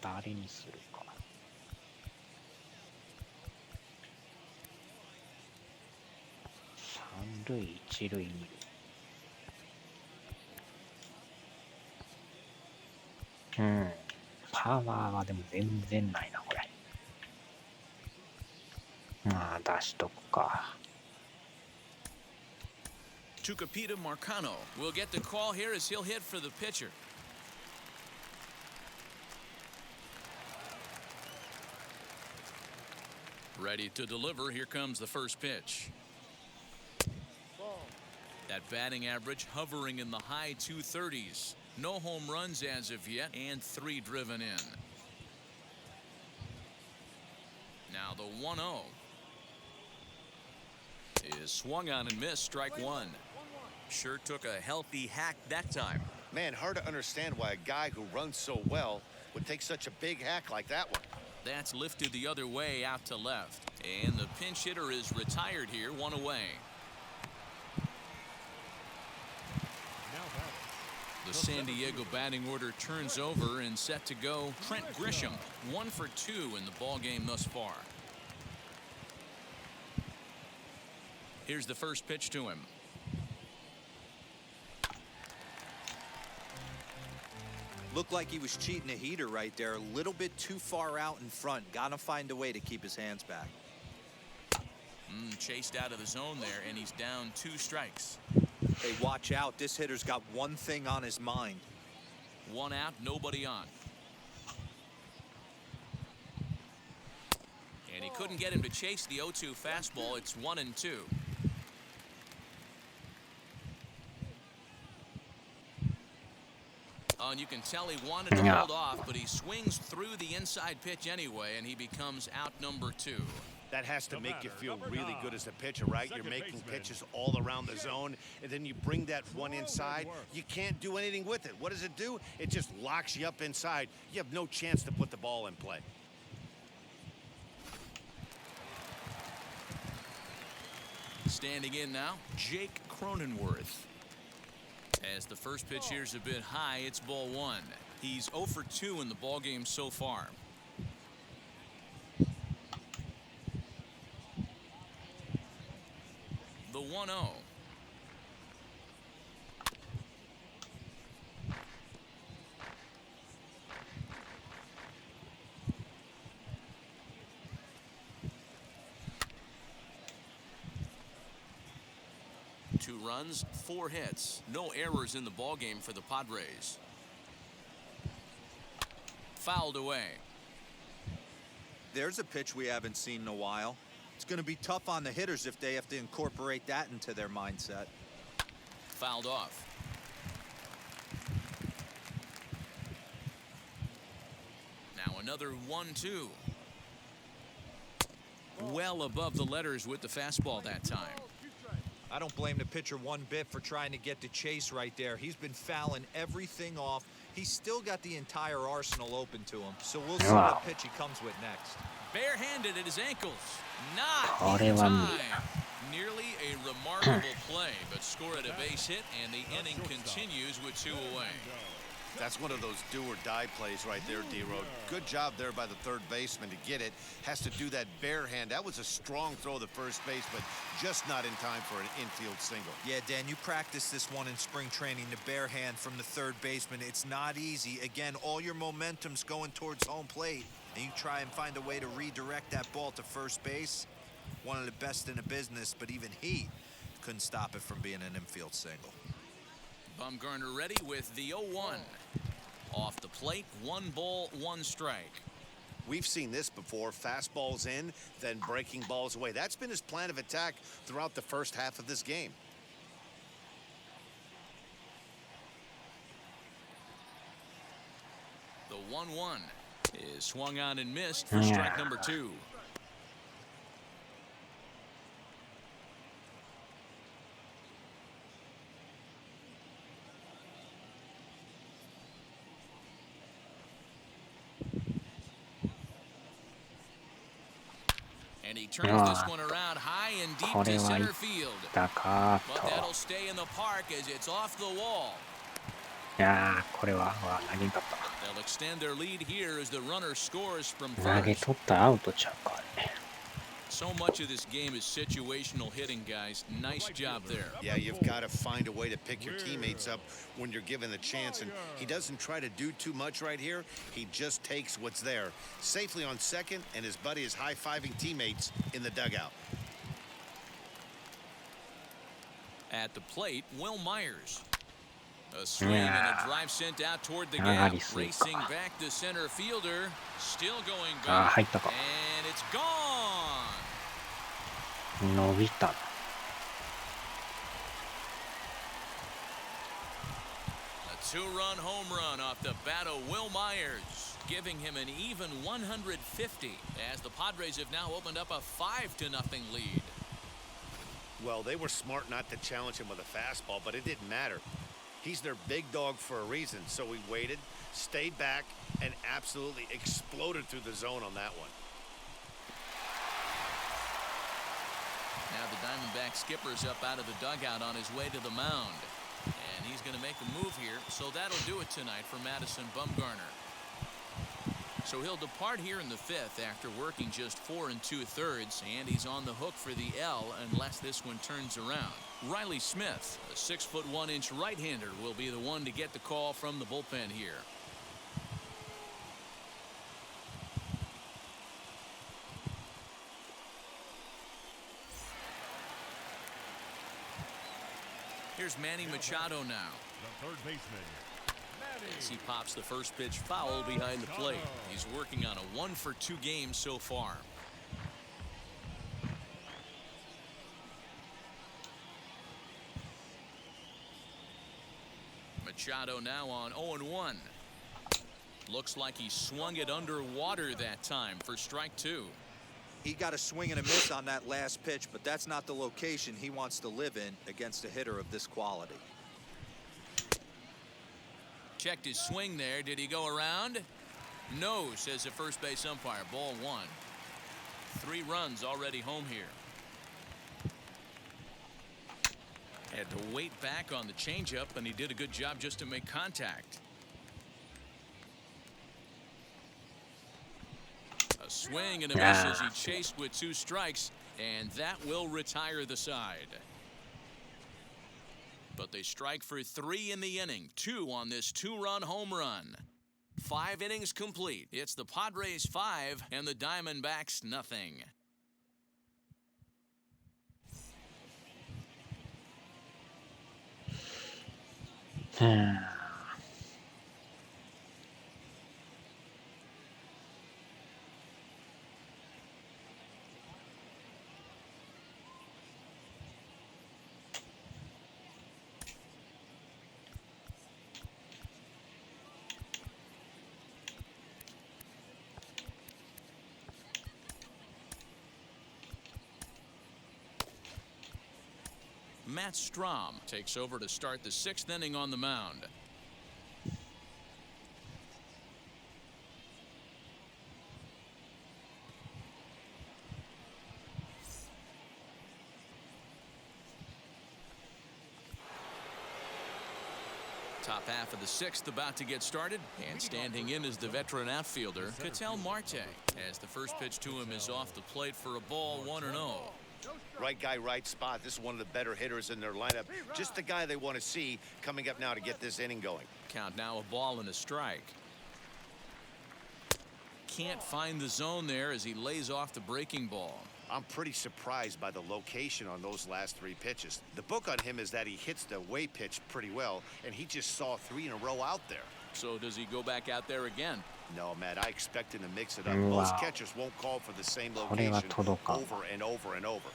B: 誰にするか。3塁、1塁、2塁。パワーはでも全然ないな、これ。まあ、出しとくか。
A: Tucupita Marcano will get the call here as he'll hit for the pitcher. Ready to deliver. Here comes the first pitch. That batting average hovering in the high 230s. No home runs as of yet, and 3 driven in. Now the 1-0 is swung on and missed. Strike 1. Sure took a healthy hack that time.
C: Man, hard to understand why a guy who runs so well would take such a big hack like that one.
A: That's lifted the other way out to left. And the pinch hitter is retired here, 1 away. The San Diego batting order turns over and set to go Trent Grisham. 1 for 2 in the ball game thus far. Here's the first pitch to him.
D: Looked like he was cheating a heater right there. A little bit too far out in front. Gotta find a way to keep his hands back.
A: Chased out of the zone there, and he's down 2 strikes.
D: Hey, watch out. This hitter's got one thing on his mind.
A: 1 out, nobody on. And he couldn't get him to chase the 0-2 fastball. It's 1-2. And you can tell he wanted to hold off, but he swings through the inside pitch anyway, and he becomes out number 2.
C: That has to make you feel really good as a pitcher, right? You're making pitches all around the zone, and then you bring that one inside. You can't do anything with it. What does it do? It just locks you up inside. You have no chance to put the ball in play.
A: Standing in now, Jake Cronenworth. As the first pitch here's a bit high, it's ball 1. He's 0 for 2 in the ball game so far. The 1-0. Two runs, 4 hits, no errors in the ball game for the Padres. Fouled away.
D: There's a pitch we haven't seen in a while. It's going to be tough on the hitters if they have to incorporate that into their mindset.
A: Fouled off. Now another 1-2. Well above the letters with the fastball that time.
D: I don't blame the pitcher one bit for trying to get the chase right there. He's been fouling everything off. He's still got the entire arsenal open to him. So we'll see what pitch he comes with next.
A: barehanded at his ankles. Not
B: これ
A: in
B: は無
A: time.
B: 理や。
A: Nearly a remarkable play, but score at a base hit, and the inning continues with 2 away.
C: That's one of those do-or-die plays right there, D-Road. Good job there by the third baseman to get it. Has to do that bare hand. That was a strong throw to first base, but just not in time for an infield single.
D: Yeah, Dan, you practiced this one in spring training, the bare hand from the third baseman. It's not easy. Again, all your momentum's going towards home plate, and you try and find a way to redirect that ball to first base. One of the best in the business, but even he couldn't stop it from being an infield single.
A: Bumgarner ready with the 0-1. Off the plate, 1 ball, 1 strike.
C: We've seen this before. Fastballs in, then breaking balls away. That's been his plan of attack throughout the first half of this game.
A: The 1-1 is swung on and missed for strike number 2. And he turns this one around high and deep to center field.
B: だか
A: But
B: と。
A: that'll stay in the park as it's off the wall.
B: いやー、これは投げんかっ
A: They'll extend their lead here as the runner scores from
B: た。投げ
A: first.
B: 取ったらアウトちゃうか、あれ。
A: So much of this game is situational hitting, guys. Nice job there.
C: Yeah, you've got to find a way to pick your teammates up when you're given the chance, and he doesn't try to do too much right here. He just takes what's there. Safely on second, and his buddy is high-fiving teammates in the dugout.
A: At the plate, Will Myers. A swing and a drive sent out toward the gap. Racing back to center fielder. Still going
B: あー、
A: back.
B: 入ったか。
A: And it's gone.
B: 伸びた。
A: A 2-run home run off the bat of Will Myers, giving him an even 150 as the Padres have now opened up a 5-0 lead.
C: Well, they were smart not to challenge him with a fastball, but it didn't matter. He's their big dog for a reason, so we waited, stayed back, and absolutely exploded through the zone on that one.
A: Now the Diamondback skipper's up out of the dugout on his way to the mound. And he's going to make a move here, so that'll do it tonight for Madison Bumgarner. So he'll depart here in the 5th after working just 4 2/3, and he's on the hook for the L unless this one turns around. Riley Smith, a 6'1" right-hander, will be the one to get the call from the bullpen here. Here's Manny Machado now.
E: The third baseman,
A: As he pops the first pitch foul behind the plate. He's working on a 1-for-2 game so far. Machado now on 0-1. Looks like he swung it underwater that time for strike 2.
D: He got a swing and a miss on that last pitch, but that's not the location he wants to live in against a hitter of this quality.
A: Checked his swing there. Did he go around? No, says the first base umpire. Ball 1. 3 runs already home here. Had to wait back on the changeup, and he did a good job just to make contact. A swing and a miss as he chased with 2 strikes, and that will retire the side. But they strike for 3 in the inning, 2 on this 2-run home run. 5 innings complete. It's the Padres 5 and the Diamondbacks nothing. Matt Strom takes over to start the 6th inning on the mound. Top half of the sixth about to get started, and standing in is the veteran outfielder, Ketel Marte, as the first pitch to him is off the plate for a ball 1-0.
C: Right guy, right spot. This is one of the better hitters in their lineup. Just the guy they want to see coming up now to get this inning going.
A: Count now, a ball and a strike. Can't find the zone there as he lays off the breaking ball.
C: I'm pretty surprised by the location on those last three pitches. The book on him is that he hits the away pitch pretty well, and he just saw 3 in a row out there.
A: So does he go back out there again?
C: No, Matt, I expect him to mix it up. Most catchers won't call for the same location over and over and over.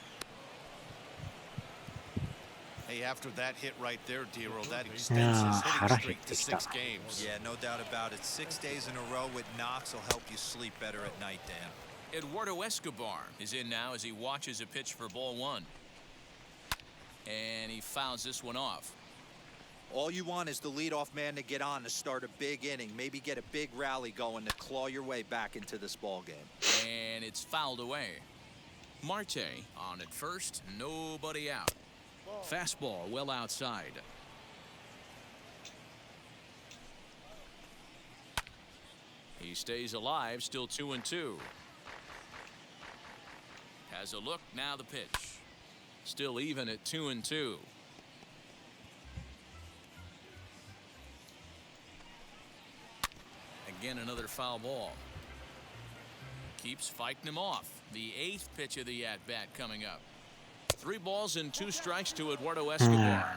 C: Hey, after that hit right there, Dero, that extends his hitting streak to 6 games.
D: Yeah, no doubt about it. 6 days in a row with knocks will help you sleep better at night, Dan.
A: Eduardo Escobar is in now as he watches a pitch for ball 1. And he fouls this one off.
D: All you want is the leadoff man to get on to start a big inning, maybe get a big rally going to claw your way back into this ball game.
A: And it's fouled away. Marte on at first, nobody out. Fastball well outside. He stays alive, still 2-2. Has a look, now the pitch. Still even at 2-2. Again, another foul ball. Keeps fighting him off. The 8th pitch of the at-bat coming up. 3 balls and 2 strikes to Eduardo Escobar.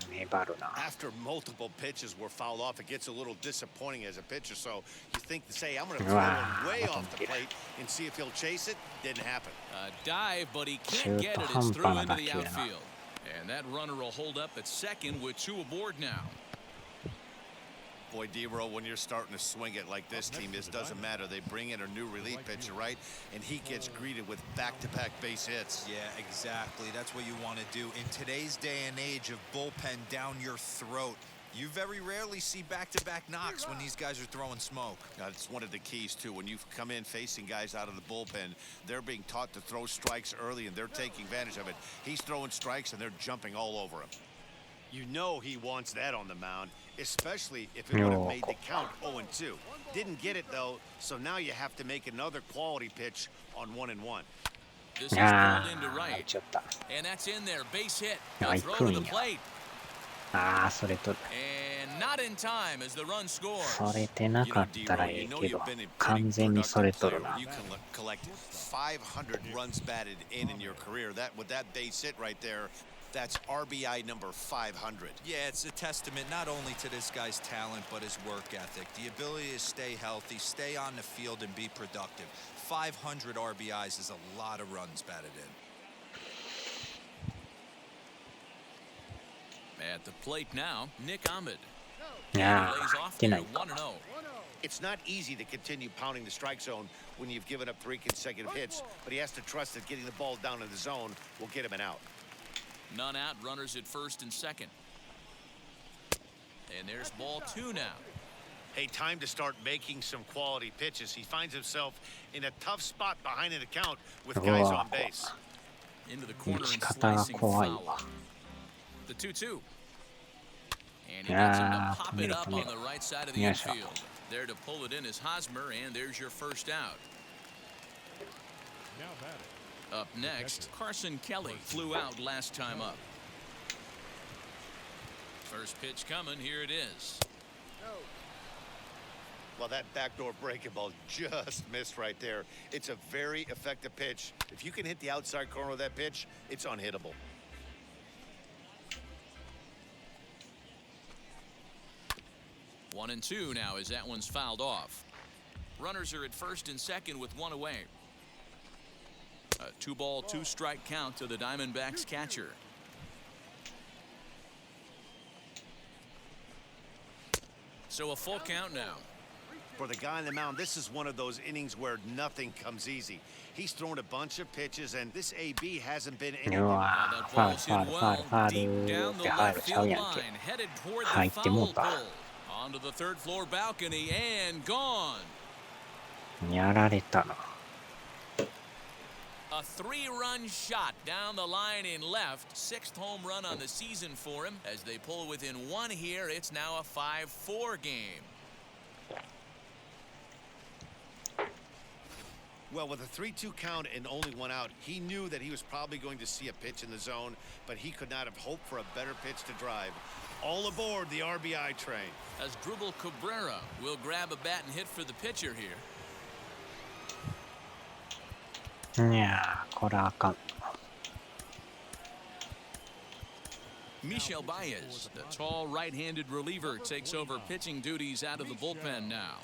C: After multiple pitches were fouled off, it gets a little disappointing as a pitcher. So you think to say, I'm going to throw him way off the plate and see if he'll chase it. Didn't happen.
A: A dive, but he can't get it. It's through into the outfield. And that runner will hold up at second with 2 aboard now.
C: Boy, D-Row, when you're starting to swing it like this team is, doesn't matter. They bring in a new relief pitcher, right? And he gets greeted with back-to-back base hits.
D: Yeah, exactly. That's what you want to do. In today's day and age of bullpen down your throat, you very rarely see back-to-back knocks when these guys are throwing smoke.
C: That's one of the keys, too. When you come in facing guys out of the bullpen, they're being taught to throw strikes early, and they're taking advantage of it. He's throwing strikes, and they're jumping all over him. You know he wants that on the mound, especially if it would have made the count 0-2. Didn't get it, though, so now you have to make another quality pitch on 1-1.
A: This is pulled into right. And that's in there. Base hit. A throw to the plate. And not in time as the run scores.
B: それてなかったらええけど、完全にそれとるな。
C: You can collect 500 runs batted in your career. With that base hit right there, that's RBI number 500.
D: Yeah, it's a testament not only to this guy's talent, but his work ethic. The ability to stay healthy, stay on the field, and be productive. 500 RBIs is a lot of runs batted in.
A: At the plate now, Nick Ahmed.
B: いや
A: Lays
B: ー、
A: off
B: 出
A: to
B: ないか。
A: 1-0.
C: It's not easy to continue pounding the strike zone when you've given up 3 consecutive hits, but he has to trust that getting the ball down in the zone will get him an out.
A: None out, runners at first and second. And there's ball 2 now.
C: Hey, time to start making some quality pitches. He finds himself in a tough spot behind an account with guys on base.
A: Into the corner
B: 打ち
A: and
B: 方が
A: slicing
B: 怖い
A: foul.
B: わ。
A: The 2-2. And he gets him to pop it up
B: 止め
A: on
B: ろ
A: the right side of the
B: よいしょ。
A: infield. There to pull it in is Hosmer, and there's your first out.
E: Now batting.
A: Up next, Carson Kelly flew out last time up. First pitch coming, here it is.
C: Well, that backdoor breaking ball just missed right there. It's a very effective pitch. If you can hit the outside corner of that pitch, it's unhittable.
A: One and 2 now as that one's fouled off. Runners are at first and second with 1 away. A 2-ball, 2-strike count to the Diamondbacks catcher. So a full count now.
C: For the guy on the mound, this is one of those innings where nothing comes easy. He's thrown a bunch of pitches, and this AB hasn't been
B: う
C: anything.
B: わ
A: That
B: ー、ファール
A: ball's
B: ファー
A: hit
B: ルファール
A: well
B: ファー
A: deep
B: ル
A: down
B: で
A: the
B: 入
A: left
B: るちゃう
A: field
B: やんけ。
A: line, headed toward
B: 入
A: the
B: っても
A: foul
B: うた。
A: pole. Onto the third floor balcony and gone.
B: やられたな。
A: A 3-run shot down the line in left. 6th home run on the season for him. As they pull within 1 here, it's now a 5-4 game.
C: Well, with a 3-2 count and only 1 out, he knew that he was probably going to see a pitch in the zone, but he could not have hoped for a better pitch to drive. All aboard the RBI train.
A: As Dribble Cabrera will grab a bat and hit for the pitcher here.
B: いやー、これあかん。
A: Michel Baez, the tall right-handed reliever, takes over pitching duties out of the bullpen now.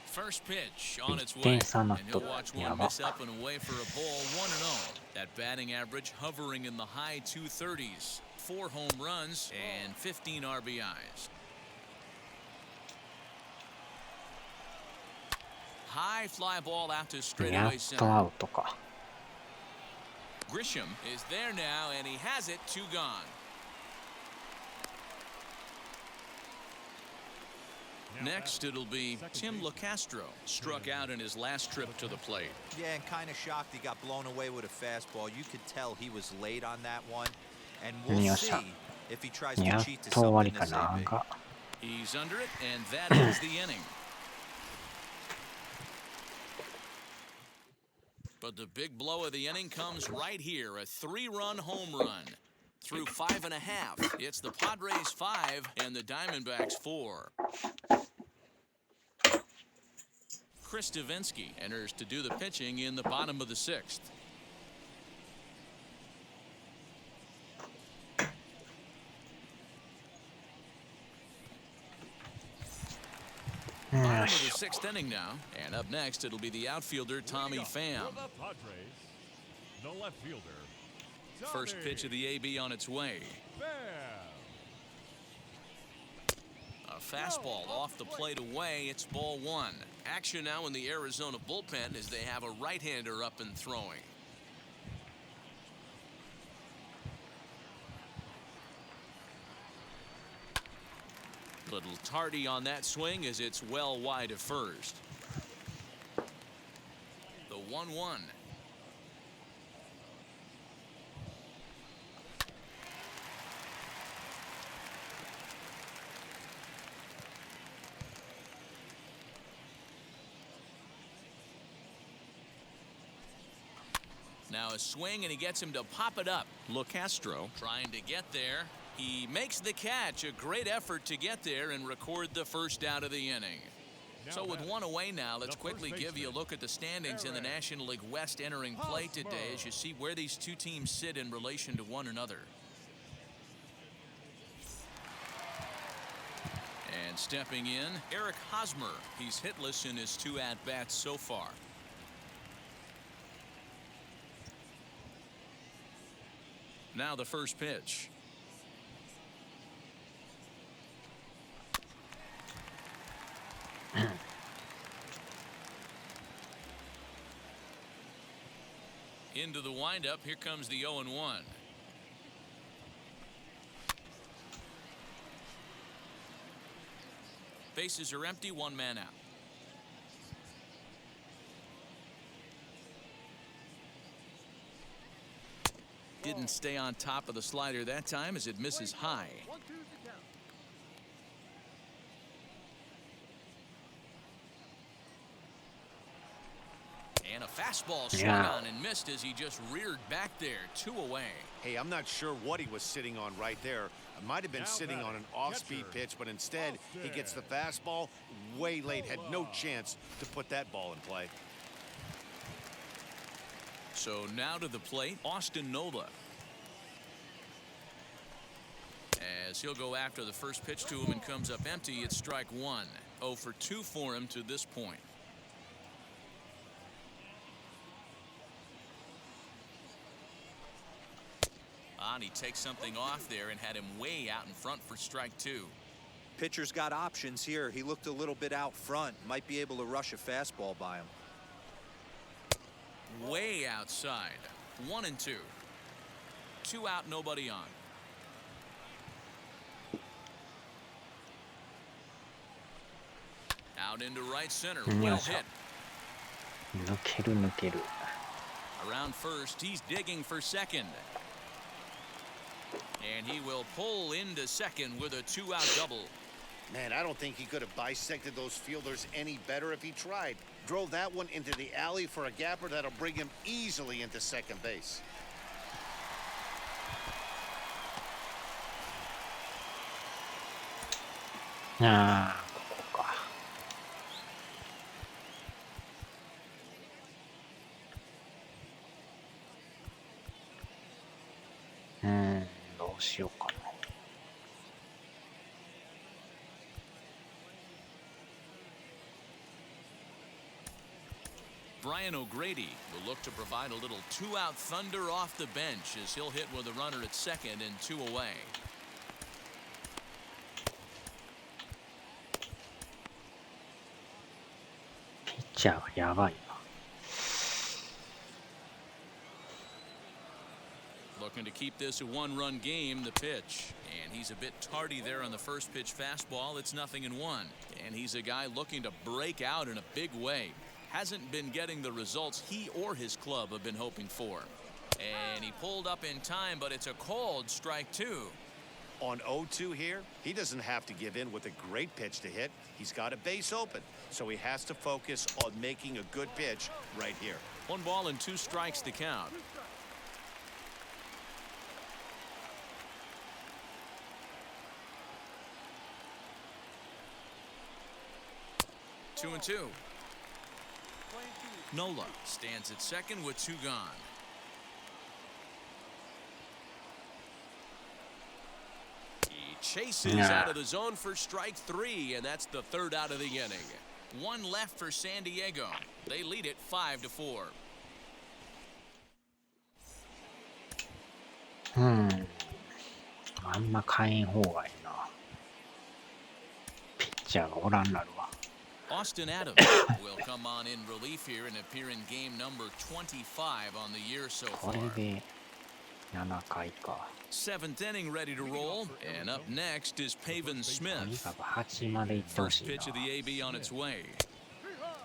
A: First pitch on its way, and he'll watch one miss up and away for a ball. 1-0. That batting average hovering in the high 230s. 4 home runs and 15 RBIs. High fly ball out to
B: やっ
A: straightaway
B: とア
A: center.
B: ウトか。
A: Grisham is there now, and he has it. 2 gone. Next, it'll be Tim LaCastro, struck out in his last trip to the plate.
D: Yeah, and kind of shocked he got blown away with a fastball. You could tell he was late on that one, and we'll see if he tries
B: や
D: to
B: っ
D: cheat to
B: と終わり
D: something
B: か
D: this
B: な
D: AB.
B: が。
A: He's under it, and that ends the inning. But the big blow of the inning comes right here, a 3-run home run. Through 5.5, it's the Padres 5 and the Diamondbacks 4. Chris Davinsky enters to do the pitching in the bottom of the 6th. Bottom of the 6th inning now, and up next it'll be the outfielder Tommy Pham.
E: For the Padres, the left fielder,
A: First pitch of the AB on its way.
E: Pham.
A: A fastball off the plate away. It's ball 1. Action now in the Arizona bullpen as they have a right-hander up and throwing. Little tardy on that swing as it's well wide of first. The 1-1. Now a swing, and he gets him to pop it up. LaCastro trying to get there. He makes the catch. A great effort to get there and record the first out of the inning. So with 1 away now, let's quickly give you a look at the standings in the National League West entering play today as you see where these two teams sit in relation to one another. And stepping in, Eric Hosmer. He's hitless in his 2 at-bats so far. Now the first pitch. Into the windup. Here comes the 0-1. Bases are empty. 1 man out. Didn't stay on top of the slider that time as it misses high. And a fastball swung on and missed as he just reared back there. 2 away.
C: Hey, I'm not sure what he was sitting on right there. It might have been sitting on an off-speed pitch, but instead he gets the fastball way late. Had no chance to put that ball in play.
A: So now to the plate, Austin Nola. As he'll go after the first pitch to him and comes up empty, it's strike 1. 0 for 2 for him to this point. And he takes something off there and had him way out in front for strike 2.
D: Pitcher's got options here. He looked a little bit out front. Might be able to rush a fastball by him.
A: Way outside. 1-2. 2 out, nobody on. Out into right center. Well hit.
B: 抜ける抜ける。
A: Around first, he's digging for second. And he will pull into second with a 2-out double.
C: Man, I don't think he could have bisected those fielders any better if he tried. Drove that one into the alley for a gapper that'll bring him easily into second base.
B: Ah, ここか。どうしようかな。
A: Brian O'Grady will look to provide a little 2-out thunder off the bench as he'll hit with a runner at second and 2 away.
B: Pitcher がやばいな。
A: Looking to keep this a 1-run game, the pitch. And he's a bit tardy there on the first pitch fastball. It's 0-1. And he's a guy looking to break out in a big way. Hasn't been getting the results he or his club have been hoping for. And he pulled up in time, but it's a called strike 2.
C: On 0-2 here, he doesn't have to give in with a great pitch to hit. He's got a base open, so he has to focus on making a good pitch right here.
A: 1 ball and 2 strikes to count. Two and 2. Nola stands at second with 2 gone. He chases out of the zone for strike 3, and that's the 3rd out of the inning. 1 left for San Diego. They lead it 5-4.
B: あんま変えん方がいいな。ピッチャーがおらんなるわ。
A: Austin Adams will come on in relief here and appear in game number 25 on the year so
B: こ
A: far.
B: れで7回か。
A: 7th inning ready to roll, and up next is Pavin
B: とに
A: Smith.
B: かく8までいってほ
A: First
B: しいな。
A: pitch of the AB on its way.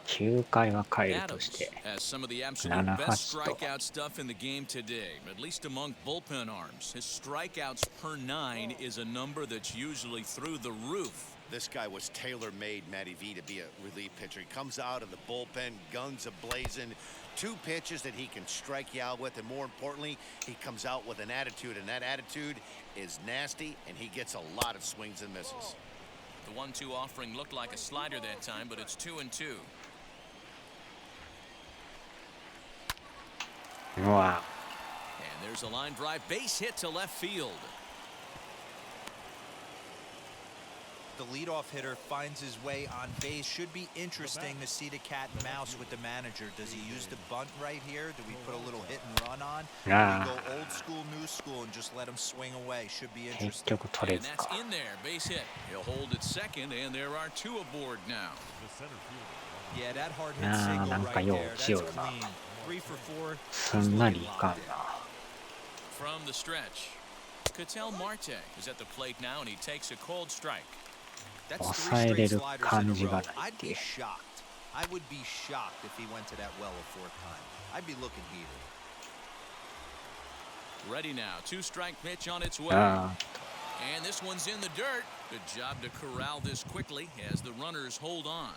B: 9回は変えると
A: Adams
B: して。
A: has some of the absolute
B: 7、
A: best
B: 8と。
A: strikeout stuff in the game today, at least among bullpen arms. His strikeouts per 9 is a number that's usually through the roof.
C: This guy was tailor-made, Matty V, to be a relief pitcher. He comes out of the bullpen, guns a-blazing, 2 pitches that he can strike you out with, and more importantly, he comes out with an attitude, and that attitude is nasty, and he gets a lot of swings and misses.
A: The 1-2 offering looked like a slider that time, but it's 2 and 2.
B: うわ
A: And there's a line drive base hit to left field.
D: The leadoff hitter finds his way on base. Should be interesting to see the cat and mouse with the manager. Does he use the bunt right here? Do we put a little hit and run on? Do we go old school, new school, and just let him swing away? Should be
B: 結
D: interesting.
B: 局取れ
A: And
B: ず
A: that's
B: か。
A: in there, base hit. He'll hold at second, and there are 2 aboard now.
E: The center fielder.
D: Yeah, that hard hit
B: Ah,
D: single
B: なんか
D: right
B: よう
D: there.
B: 強
D: That's
B: いな。
D: clean. 3 for 4.
B: すんなりいかんな。
A: From the stretch, Ketel Marte is at the plate now, and he takes a cold strike.
D: That's
B: 抑え
D: 3
B: れ
D: straight
B: る
D: sliders
B: 感
D: in a
B: じ
D: row.
B: がないっ
D: I'd
B: て
D: be
B: いう。
D: shocked. I would be shocked if he went to that well a 4th time. I'd be looking heated.
A: Ready now, 2-strike pitch on its way.
B: あ
A: And this one's in the dirt. Good job to corral this quickly as the runners hold on.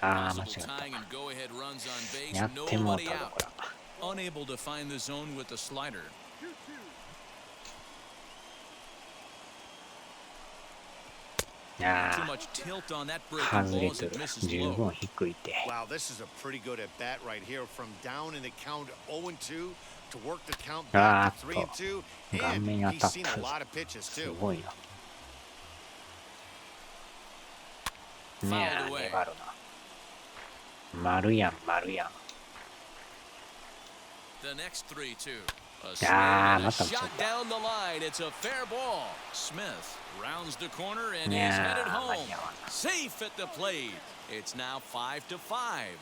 B: あ、間違
A: Possible
B: った。
A: tying and go-ahead runs on base.
B: やってもう
A: Nobody
B: たぞ
A: out.
B: これ。
A: Unable to find the zone with the slider.
B: いや
A: Too much tilt on that
B: ー、
A: breaking
B: 外れ
A: ball as
B: て
A: it
B: る。
A: misses
B: 十
A: low.
B: 分低いて。
C: Wow, this is a pretty good at-bat right here. From down in the count 0-2 to work the count back to 3-2.
B: 顔
C: And
B: 面に当
C: he's
B: たっ
C: seen
B: た。
C: a lot of pitches,
B: す
C: too.
B: ごいな。ねえ、粘るな。丸やん、丸やん。
A: The next 3-2. A
B: Ah,
A: swing and a
B: mata
A: shot
B: masyado.
A: down the line. It's a fair ball. Smith rounds the corner and is
B: Yeah,
A: headed home.
B: manyaman.
A: Safe at the plate. It's now 5-5.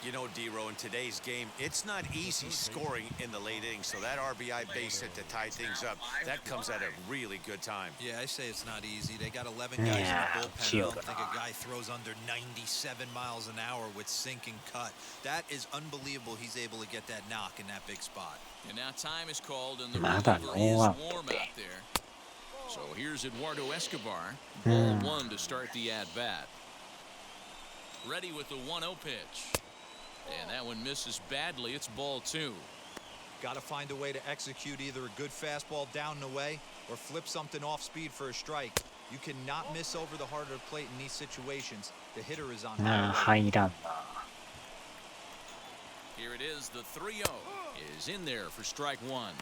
C: You know, D-Row, in today's game, it's not easy scoring in the late innings, so that RBI base hit to tie things up, that comes at a really good time.
D: Yeah, I say it's not easy. They got 11 guys in the bullpen. I don't think a guy throws under 97 miles an hour with sink and cut. That is unbelievable he's able to get that knock in that big spot.
A: And now time is called, and the reliever is warm out there. So here's Eduardo Escobar. Ball one to start the at-bat. Ready with the 1-0 pitch. And that one misses badly. It's ball two.
D: Got to find a way to execute either a good fastball down and away or flip something off speed for a strike. You cannot miss over the heart of the plate in these situations. The hitter is on high.
A: Here it is. The 3-0 is in there for strike one.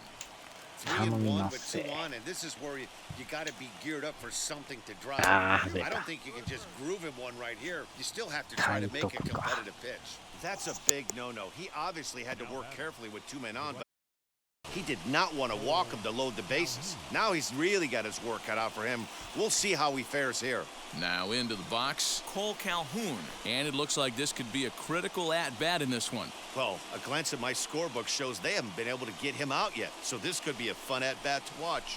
C: 3-1 with 2 on, and this is where you got to be geared up for something to drive. I don't think you can just groove him one right here. You still have to try to make a competitive pitch. That's a big no-no. He obviously had to work carefully with 2 men on, but he did not want to walk him to load the bases. Now he's really got his work cut out for him. We'll see how he fares here.
A: Now into the box, Cole Calhoun. And it looks like this could be a critical at-bat in this one.
C: Well, a glance at my scorebook shows they haven't been able to get him out yet, so this could be a fun at-bat to watch.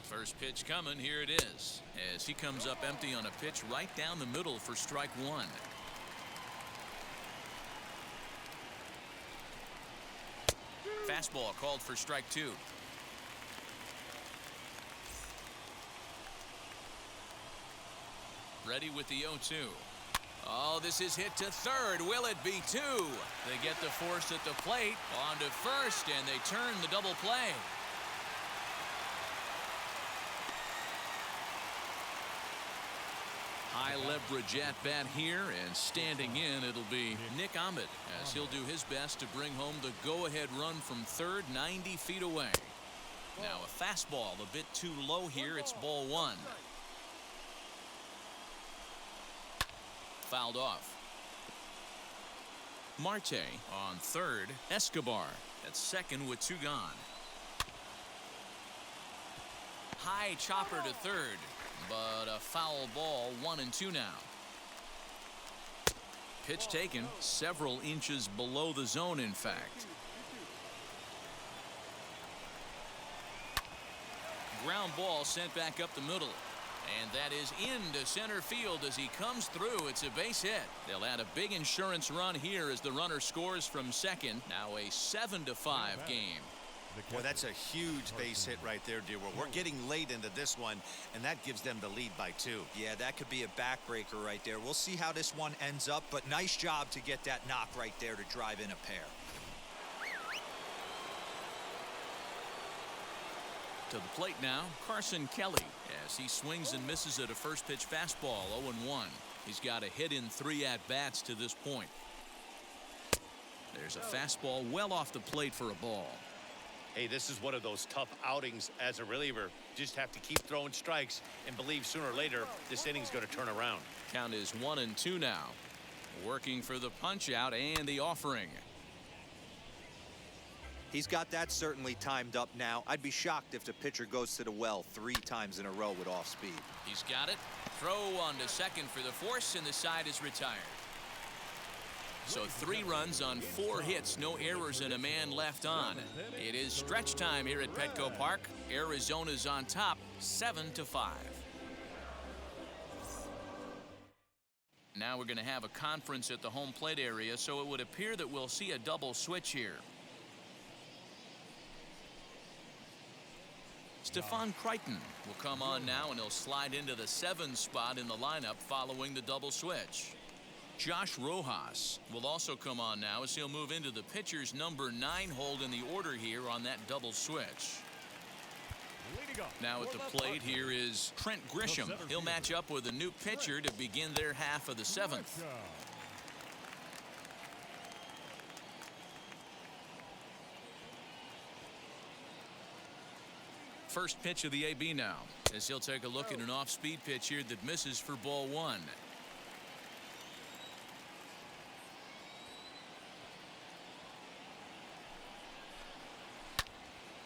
A: First pitch coming. Here it is. As he comes up empty on a pitch right down the middle for strike one. Fastball called for strike two. Ready with the 0-2. Oh, this is hit to third. Will it be two? They get the force at the plate. On to first, and they turn the double play. High leverage at bat here, and standing in, it'll be Nick Ahmed as he'll do his best to bring home the go-ahead run from third, 90 feet away. Now a fastball a bit too low here. It's ball one. Fouled off. Marte on third. Escobar at second with 2 gone. High chopper to third. But a foul ball, 1-2 now. Pitch taken several inches below the zone, in fact. Ground ball sent back up the middle. And that is into center field as he comes through. It's a base hit. They'll add a big insurance run here as the runner scores from second. Now a 7-5 game.
C: Boy, that's a huge base hit right there, dear. We're getting late into this one, and that gives them the lead by 2.
D: Yeah, that could be a backbreaker right there. We'll see how this one ends up, but nice job to get that knock right there to drive in a pair.
A: To the plate now, Carson Kelly, as he swings and misses at a first pitch fastball, 0-1. He's got a hit in 3 at-bats to this point. There's a fastball well off the plate for a ball.
C: Hey, this is one of those tough outings as a reliever. Just have to keep throwing strikes and believe sooner or later this inning's going to turn around.
A: Count is 1-2 now. Working for the punch out and the offering.
D: He's got that certainly timed up now. I'd be shocked if the pitcher goes to the well 3 times in a row with off speed.
A: He's got it. Throw on to second for the force, and the side is retired. So 3 runs on 4 hits, no errors, and a man left on. It is stretch time here at Petco Park. Arizona's on top, 7-5. Now we're going to have a conference at the home plate area, so it would appear that we'll see a double switch here. Stefan Crichton will come on now, and he'll slide into the 7 spot in the lineup following the double switch. Josh Rojas will also come on now as he'll move into the pitcher's number 9 hold in the order here on that double switch. Now at the plate here is Trent Grisham. He'll match up with a new pitcher to begin their half of the 7th. First pitch of the AB now, as he'll take a look at an off-speed pitch here that misses for ball 1.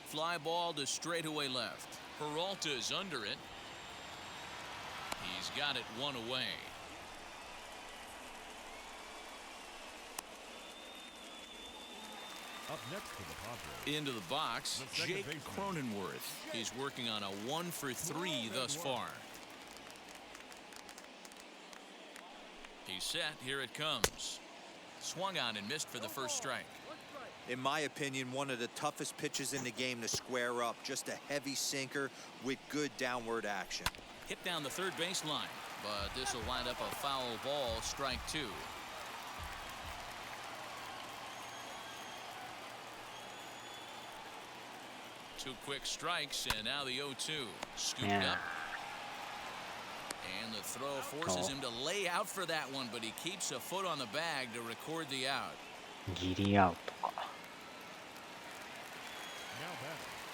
A: Fly ball to straightaway left. Peralta's under it. He's got it 1 away.
E: Up next to the Padres.
A: Into the box, Jake Cronenworth. He's working on a 1 for 3 thus far. He's set. Here it comes. Swung on and missed for the first strike.
D: In my opinion, one of the toughest pitches in the game to square up. Just a heavy sinker with good downward action.
A: Hit down the third baseline, but this will wind up a foul ball, strike 2. Two quick strikes, and now the 0-2. Scooped up. And the throw forces him to lay out for that one, but he keeps a foot on the bag to record the out.
B: ギリアウトか。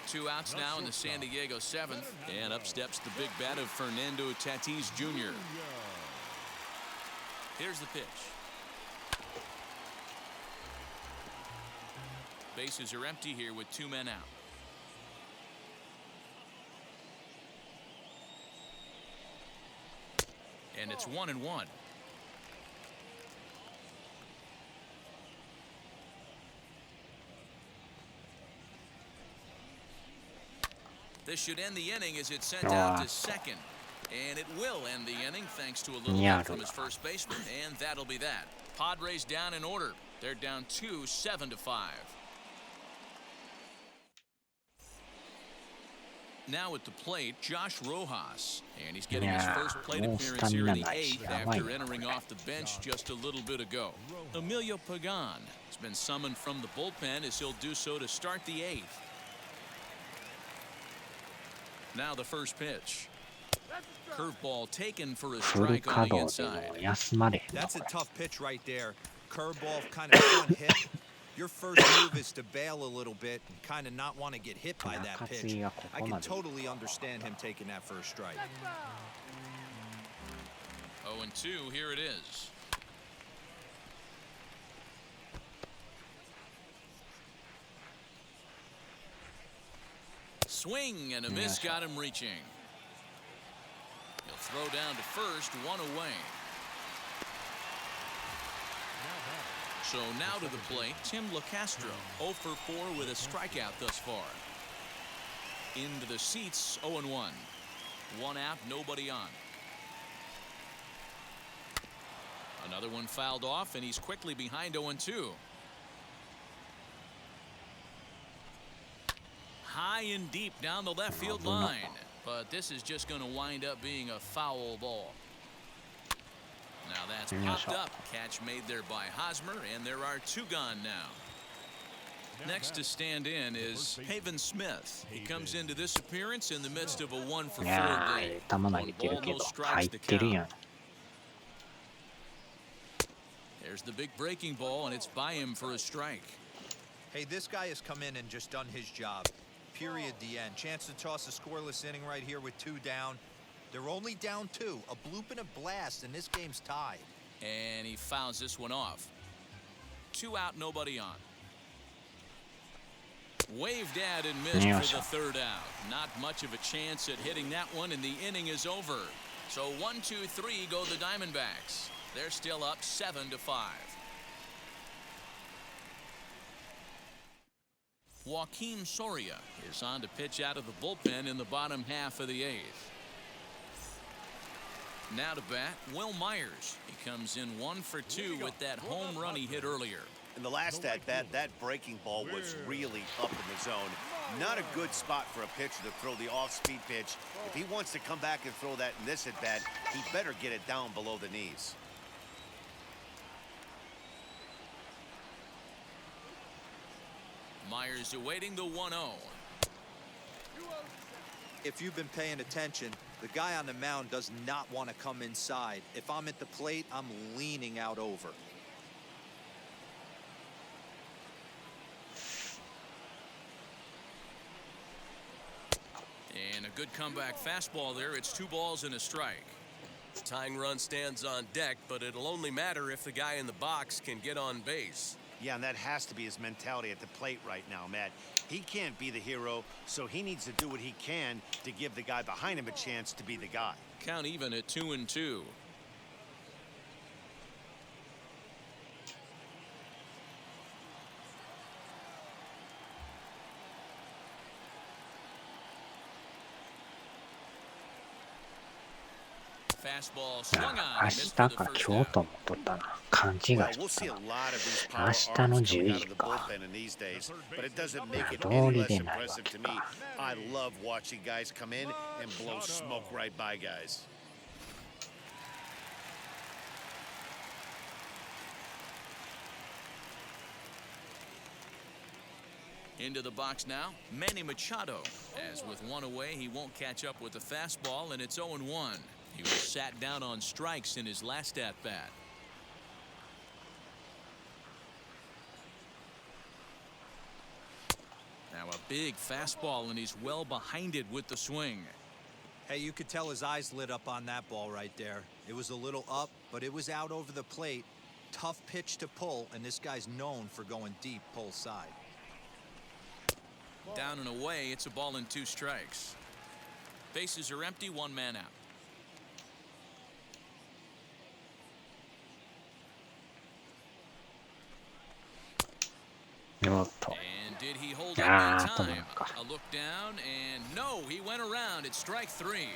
A: 2 outs now in the San Diego 7th, and up steps the big bat of Fernando Tatis Jr. Here's the pitch. Bases are empty here with 2 men out. And it's 1-1. This should end the inning as it's sent out to second. And it will end the inning thanks to a little help from his first baseman. And that'll be that. Padres down in order. They're down 2, 7-5. Now at the plate, Josh Rojas. And he's getting his first plate appearance here in the 8th after entering off the bench just a little bit ago. Emilio Pagan has been summoned from the bullpen as he'll do so to start the 8th. Now the first pitch. Curveball taken for a
B: フル
A: strike
B: 稼
A: on the
B: 働で
A: inside.
B: も休まれへんな
D: That's
B: こ
D: a
B: れ。
D: tough pitch right there. Curveball kind of front hip. Your first move is to bail a little bit and kind of not want to get hit by that pitch. I can totally understand him taking that first strike.
A: 0-2, here it is. Swing and a miss got him reaching. He'll throw down to first, 1 away. So now to the plate, Tim LaCastro, 0 for 4 with a strikeout thus far. Into the seats, 0-1. 1 out, nobody on. Another one fouled off, and he's quickly behind 0-2. High and deep down the left field line, but this is just going to wind up being a foul ball. Now that's popped up. Catch made there by Hosmer, and there are 2 gone now. Next to stand in is Haven Smith. He comes into this appearance in the midst of a 1 for 4
B: いやー、
A: day.
B: 球投げてるけど、入ってるやん。
A: There's the big breaking ball, and it's by him for a strike.
D: Hey, this guy has come in and just done his job. Period. The end. Chance to toss a scoreless inning right here with 2 down. They're only down 2. A bloop and a blast, and this game's tied.
A: And he fouls this one off. 2 out, nobody on. Waved at and missed for the 3rd out. Not much of a chance at hitting that one, and the inning is over. So 1, 2, 3 go the Diamondbacks. They're still up 7-5. Joaquin Soria is on to pitch out of the bullpen in the bottom half of the 8th. Now to bat, Will Myers. He comes in 1 for 2 with that home run he hit earlier.
C: In the last at bat, that breaking ball was really up in the zone. Not a good spot for a pitcher to throw the off-speed pitch. If he wants to come back and throw that in this at bat, he better get it down below the knees.
A: Myers awaiting the 1-0.
D: If you've been paying attention, the guy on the mound does not want to come inside. If I'm at the plate, I'm leaning out over.
A: And a good comeback fastball there. It's 2 balls and a strike.
G: Tying run stands on deck, but it'll only matter if the guy in the box can get on base.
C: Yeah, and that has to be his mentality at the plate right now, Matt. He can't be the hero, so he needs to do what he can to give the guy behind him a chance to be the guy.
A: Count even at 2-2. Fastball swung on.
B: 明日か今日と思っとったな。勘違いしとったな。明日の10時か。道理でないわけか。
C: I love watching guys come in and blow smoke right by guys.
A: Into the box now, Manny Machado. As with 1 away, he won't catch up with the fastball, and it's 0-1. He was sat down on strikes in his last at-bat. Now a big fastball, and he's well behind it with the swing.
D: Hey, you could tell his eyes lit up on that ball right there. It was a little up, but it was out over the plate. Tough pitch to pull, and this guy's known for going deep pull side.
A: Down and away, it's a ball and 2 strikes. Bases are empty, 1 man out. And did he hold it in time? A look down, and no, he went around. It's strike 3.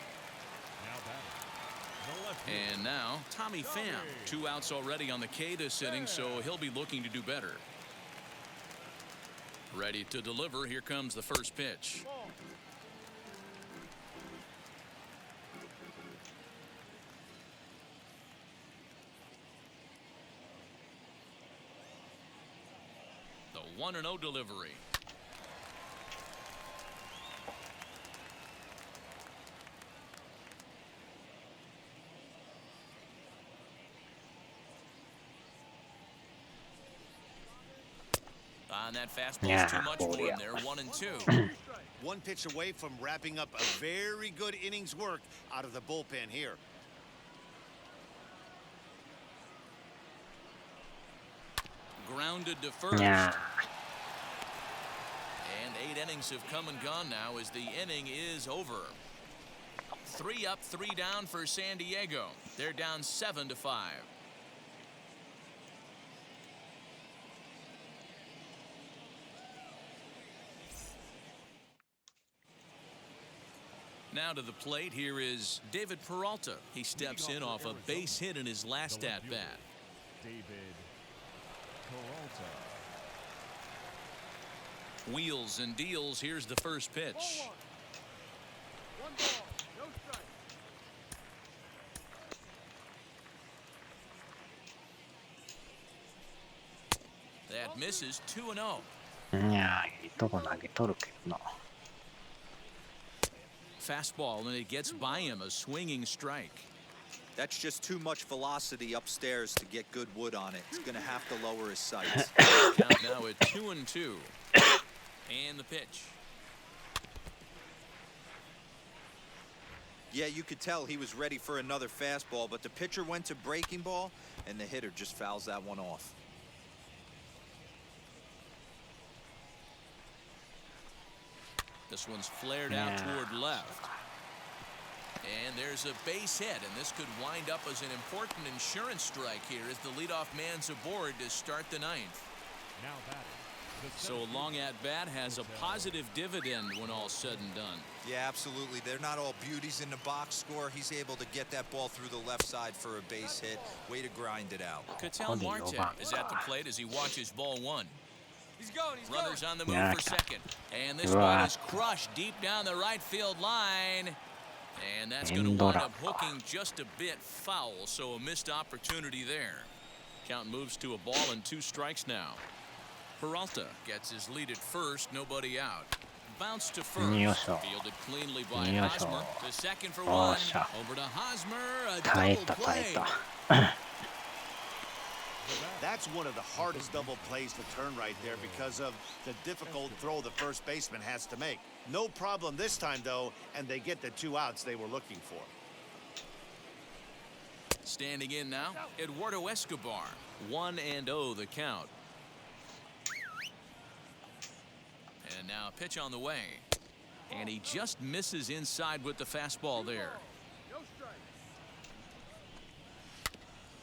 A: And now Tommy Pham. 2 outs already on the K this inning, so he'll be looking to do better. Ready to deliver. Here comes the first pitch. The 1-0 delivery. On that fastball, too much for him there. 1-2.
C: One pitch away from wrapping up a very good innings work out of the bullpen here.
A: Grounded to first. And 8 innings have come and gone now as the inning is over. 3 up, 3 down for San Diego. They're down 7-5. Now to the plate, here is David Peralta. He steps in off a base hit in his last at-bat.
E: David Peralta.
A: Wheels and deals. Here's the first pitch. That misses. 2-0.
B: いやー、いいとこ投げとるけどな。
A: Fastball, and it gets by him. A swinging strike.
D: That's just too much velocity upstairs to get good wood on it. He's going to have to lower his sights.
A: Count now at 2-2. And the pitch.
D: Yeah, you could tell he was ready for another fastball, but the pitcher went to breaking ball, and the hitter just fouls that one off.
A: This one's flared out toward left. And there's a base hit, and this could wind up as an important insurance strike here as the leadoff man's aboard to start the ninth.
E: Now batting.
A: So a long at-bat has a positive dividend when all's said and done.
D: Yeah, absolutely. They're not all beauties in the box score. He's able to get that ball through the left side for a base hit. Way to grind it out.
A: Ketel Marte is at the plate as he watches ball one. He's going. Runners on the move for second. And this one is crushed deep down the right field line. And that's going to wind up hooking just a bit foul, so a missed opportunity there. Count moves to a ball and 2 strikes now. Peralta gets his lead at first, nobody out. Bounce to first, fielded cleanly by Hosmer. To second for 1, over to Hosmer, a double play.
C: That's one of the hardest double plays to turn right there because of the difficult throw the first baseman has to make. No problem this time, though, and they get the 2 outs they were looking for.
A: Standing in now, Eduardo Escobar. 1-0 the count. And now a pitch on the way. And he just misses inside with the fastball there.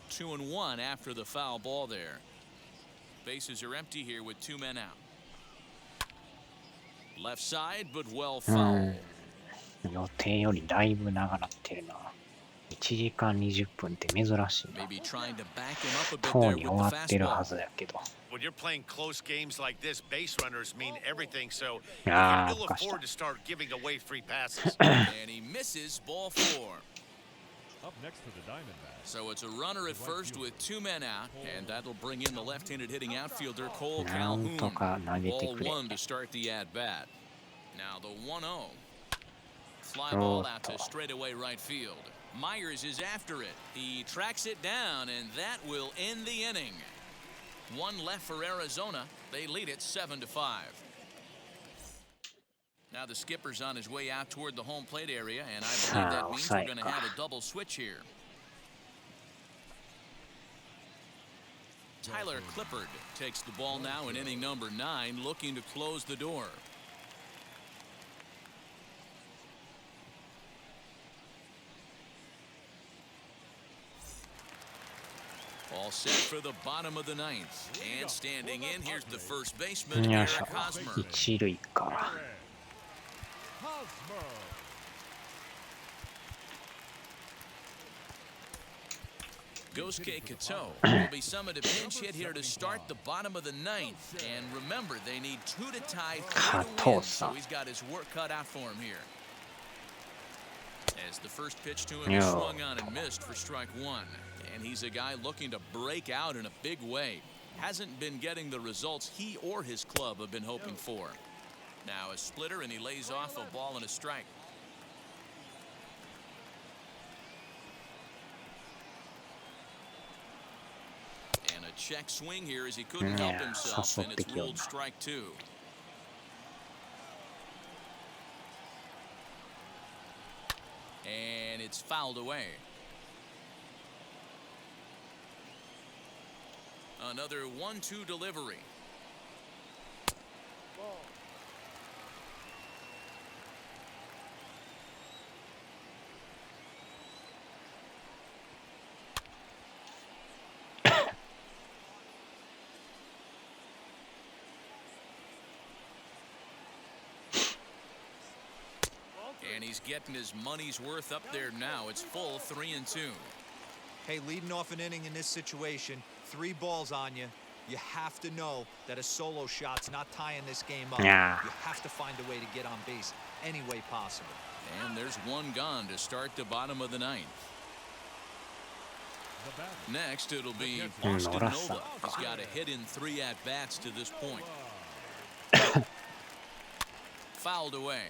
A: 2-1 after the foul ball there. Bases are empty here with 2 men out. Left side, but well fouled.
B: 予定よりだいぶ長なってるな。1時間20分って珍しいな。
A: Maybe trying to back him up a bit
B: とう
A: there
B: に
A: with
B: 終わ
A: the
B: ってるは
A: fastball.
B: ずやけど。
C: When you're playing close games like this, base runners mean everything, so you
B: あ
C: can
B: あ、
C: ill
B: ふかした
C: afford to start giving away free passes.
A: And he misses ball 4.
E: Up next for the Diamondbacks.
A: So it's a runner at first with 2 men out, and that'll bring in the left-handed hitting outfielder Cole
B: なん
A: Calhoun.
B: とか投げて
A: Ball
B: くれ。
A: 1 to start the at-bat. Now the 1-0. Fly ball out to straightaway right field. Myers is after it. He tracks it down, and that will end the inning. 1 left for Arizona. They lead it 7-5. Now the skipper's on his way out toward the home plate area, and I believe that means we're going to have a double switch here. Tyler Clippard takes the ball now in inning number 9, looking to close the door. All set for the bottom of the 9th. And standing in, here's the first baseman,
B: よ
A: Eric
B: いしょ。
A: Hosmer.
B: 1塁か。
E: Hosmer.
A: Gosuke Kato will be summoned to pinch hit here to start the bottom of the 9th. And remember, they need 2 to tie, 3 to win, so he's got his work cut out for him here. As the first pitch to him is swung on and missed for strike 1. And he's a guy looking to break out in a big way. Hasn't been getting the results he or his club have been hoping for. Now a splitter, and he lays off a ball and a strike. And a check swing here as he couldn't help himself, and it's ruled strike 2. And it's fouled away. Another 1-2 delivery. And he's getting his money's worth up there now. It's full 3-2.
D: Hey, leading off an inning in this situation, 3 balls on you. You have to know that a solo shot's not tying this game up.
B: Yeah.
D: You have to find a way to get on base any way possible.
A: And there's 1 gone to start the bottom of the 9th. Next, it'll be Austin Nova. He's got a hit in 3 at-bats to this point. Fouled away.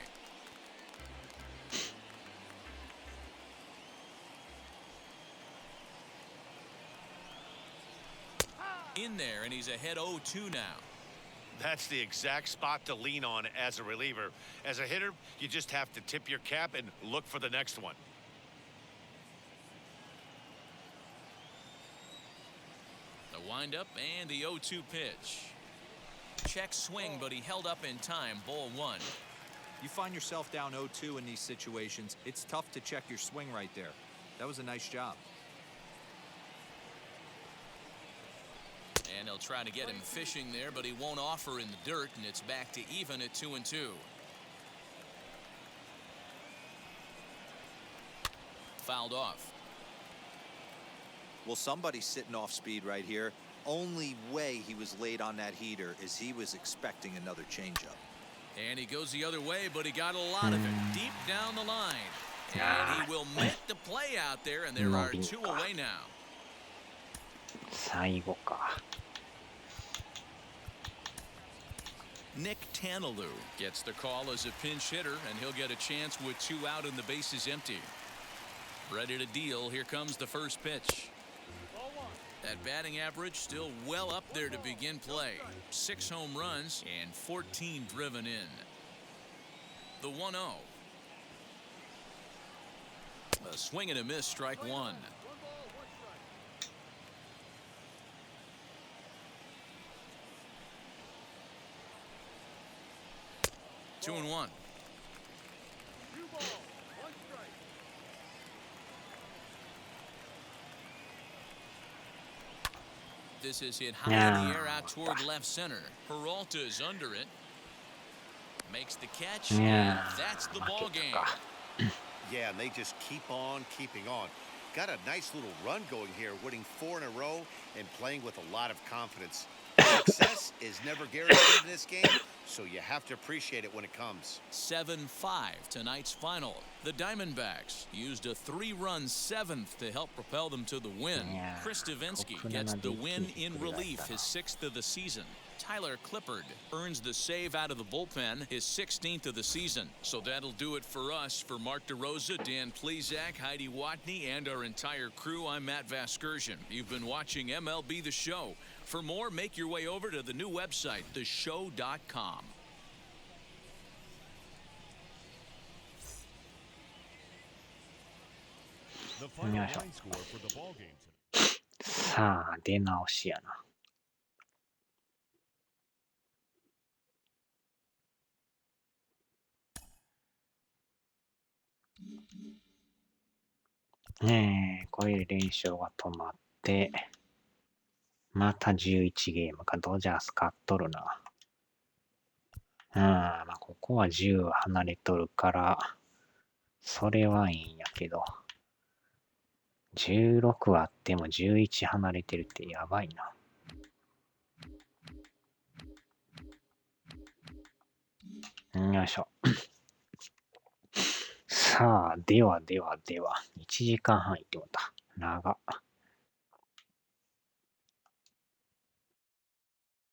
A: In there, and he's ahead 0-2 now.
C: That's the exact spot to lean on as a reliever. As a hitter, you just have to tip your cap and look for the next one.
A: The windup and the 0-2 pitch. Check swing, but he held up in time. Ball 1.
D: You find yourself down 0-2 in these situations. It's tough to check your swing right there. That was a nice job.
A: And he'll try to get him fishing there, but he won't offer in the dirt, and it's back to even at 2-2. Fouled off.
D: Well, somebody's sitting off speed right here. Only way he was late on that heater is he was expecting another changeup.
A: And he goes the other way, but he got a lot of it deep down the line. And he will make the play out there, and there are 2 away now.
B: 最後か。
A: Nick Tanalou gets the call as a pinch hitter, and he'll get a chance with 2 out and the bases empty. Ready to deal. Here comes the first pitch. That batting average still well up there to begin play. 6 home runs and 14 driven in. The 1-0. A swing and a miss, strike 1. Two and 1. This is hit high in the air out toward left center. Peralta's under it. Makes the catch. And that's the ball game.
C: Yeah, and they just keep on keeping on. Got a nice little run going here, winning 4 in a row and playing with a lot of confidence. Success is never guaranteed in this game, so you have to appreciate it when it comes.
A: 7-5 tonight's final. The Diamondbacks used a 3-run 7th to help propel them to the win. Chris Davinsky gets the win in relief, his 6th of the season. Tyler Clippard earns the save out of the bullpen, his 16th of the season. So that'll do it for us. For Mark DeRosa, Dan Plesac, Heidi Watney, and our entire crew, I'm Matt Vasgersian. You've been watching MLB The Show. For more, make your way over to the new website, theshow.com.
E: The final line score for the ball game tonight.
B: さあ、出直しやな。これで連勝が止まって、また11ゲームか、ドジャース勝っとるな。まあ、ここは10離れとるから、それはいいんやけど、16あっても11離れてるってやばいな。よいしょ。さあ、では、1時間半いってもた。長っ。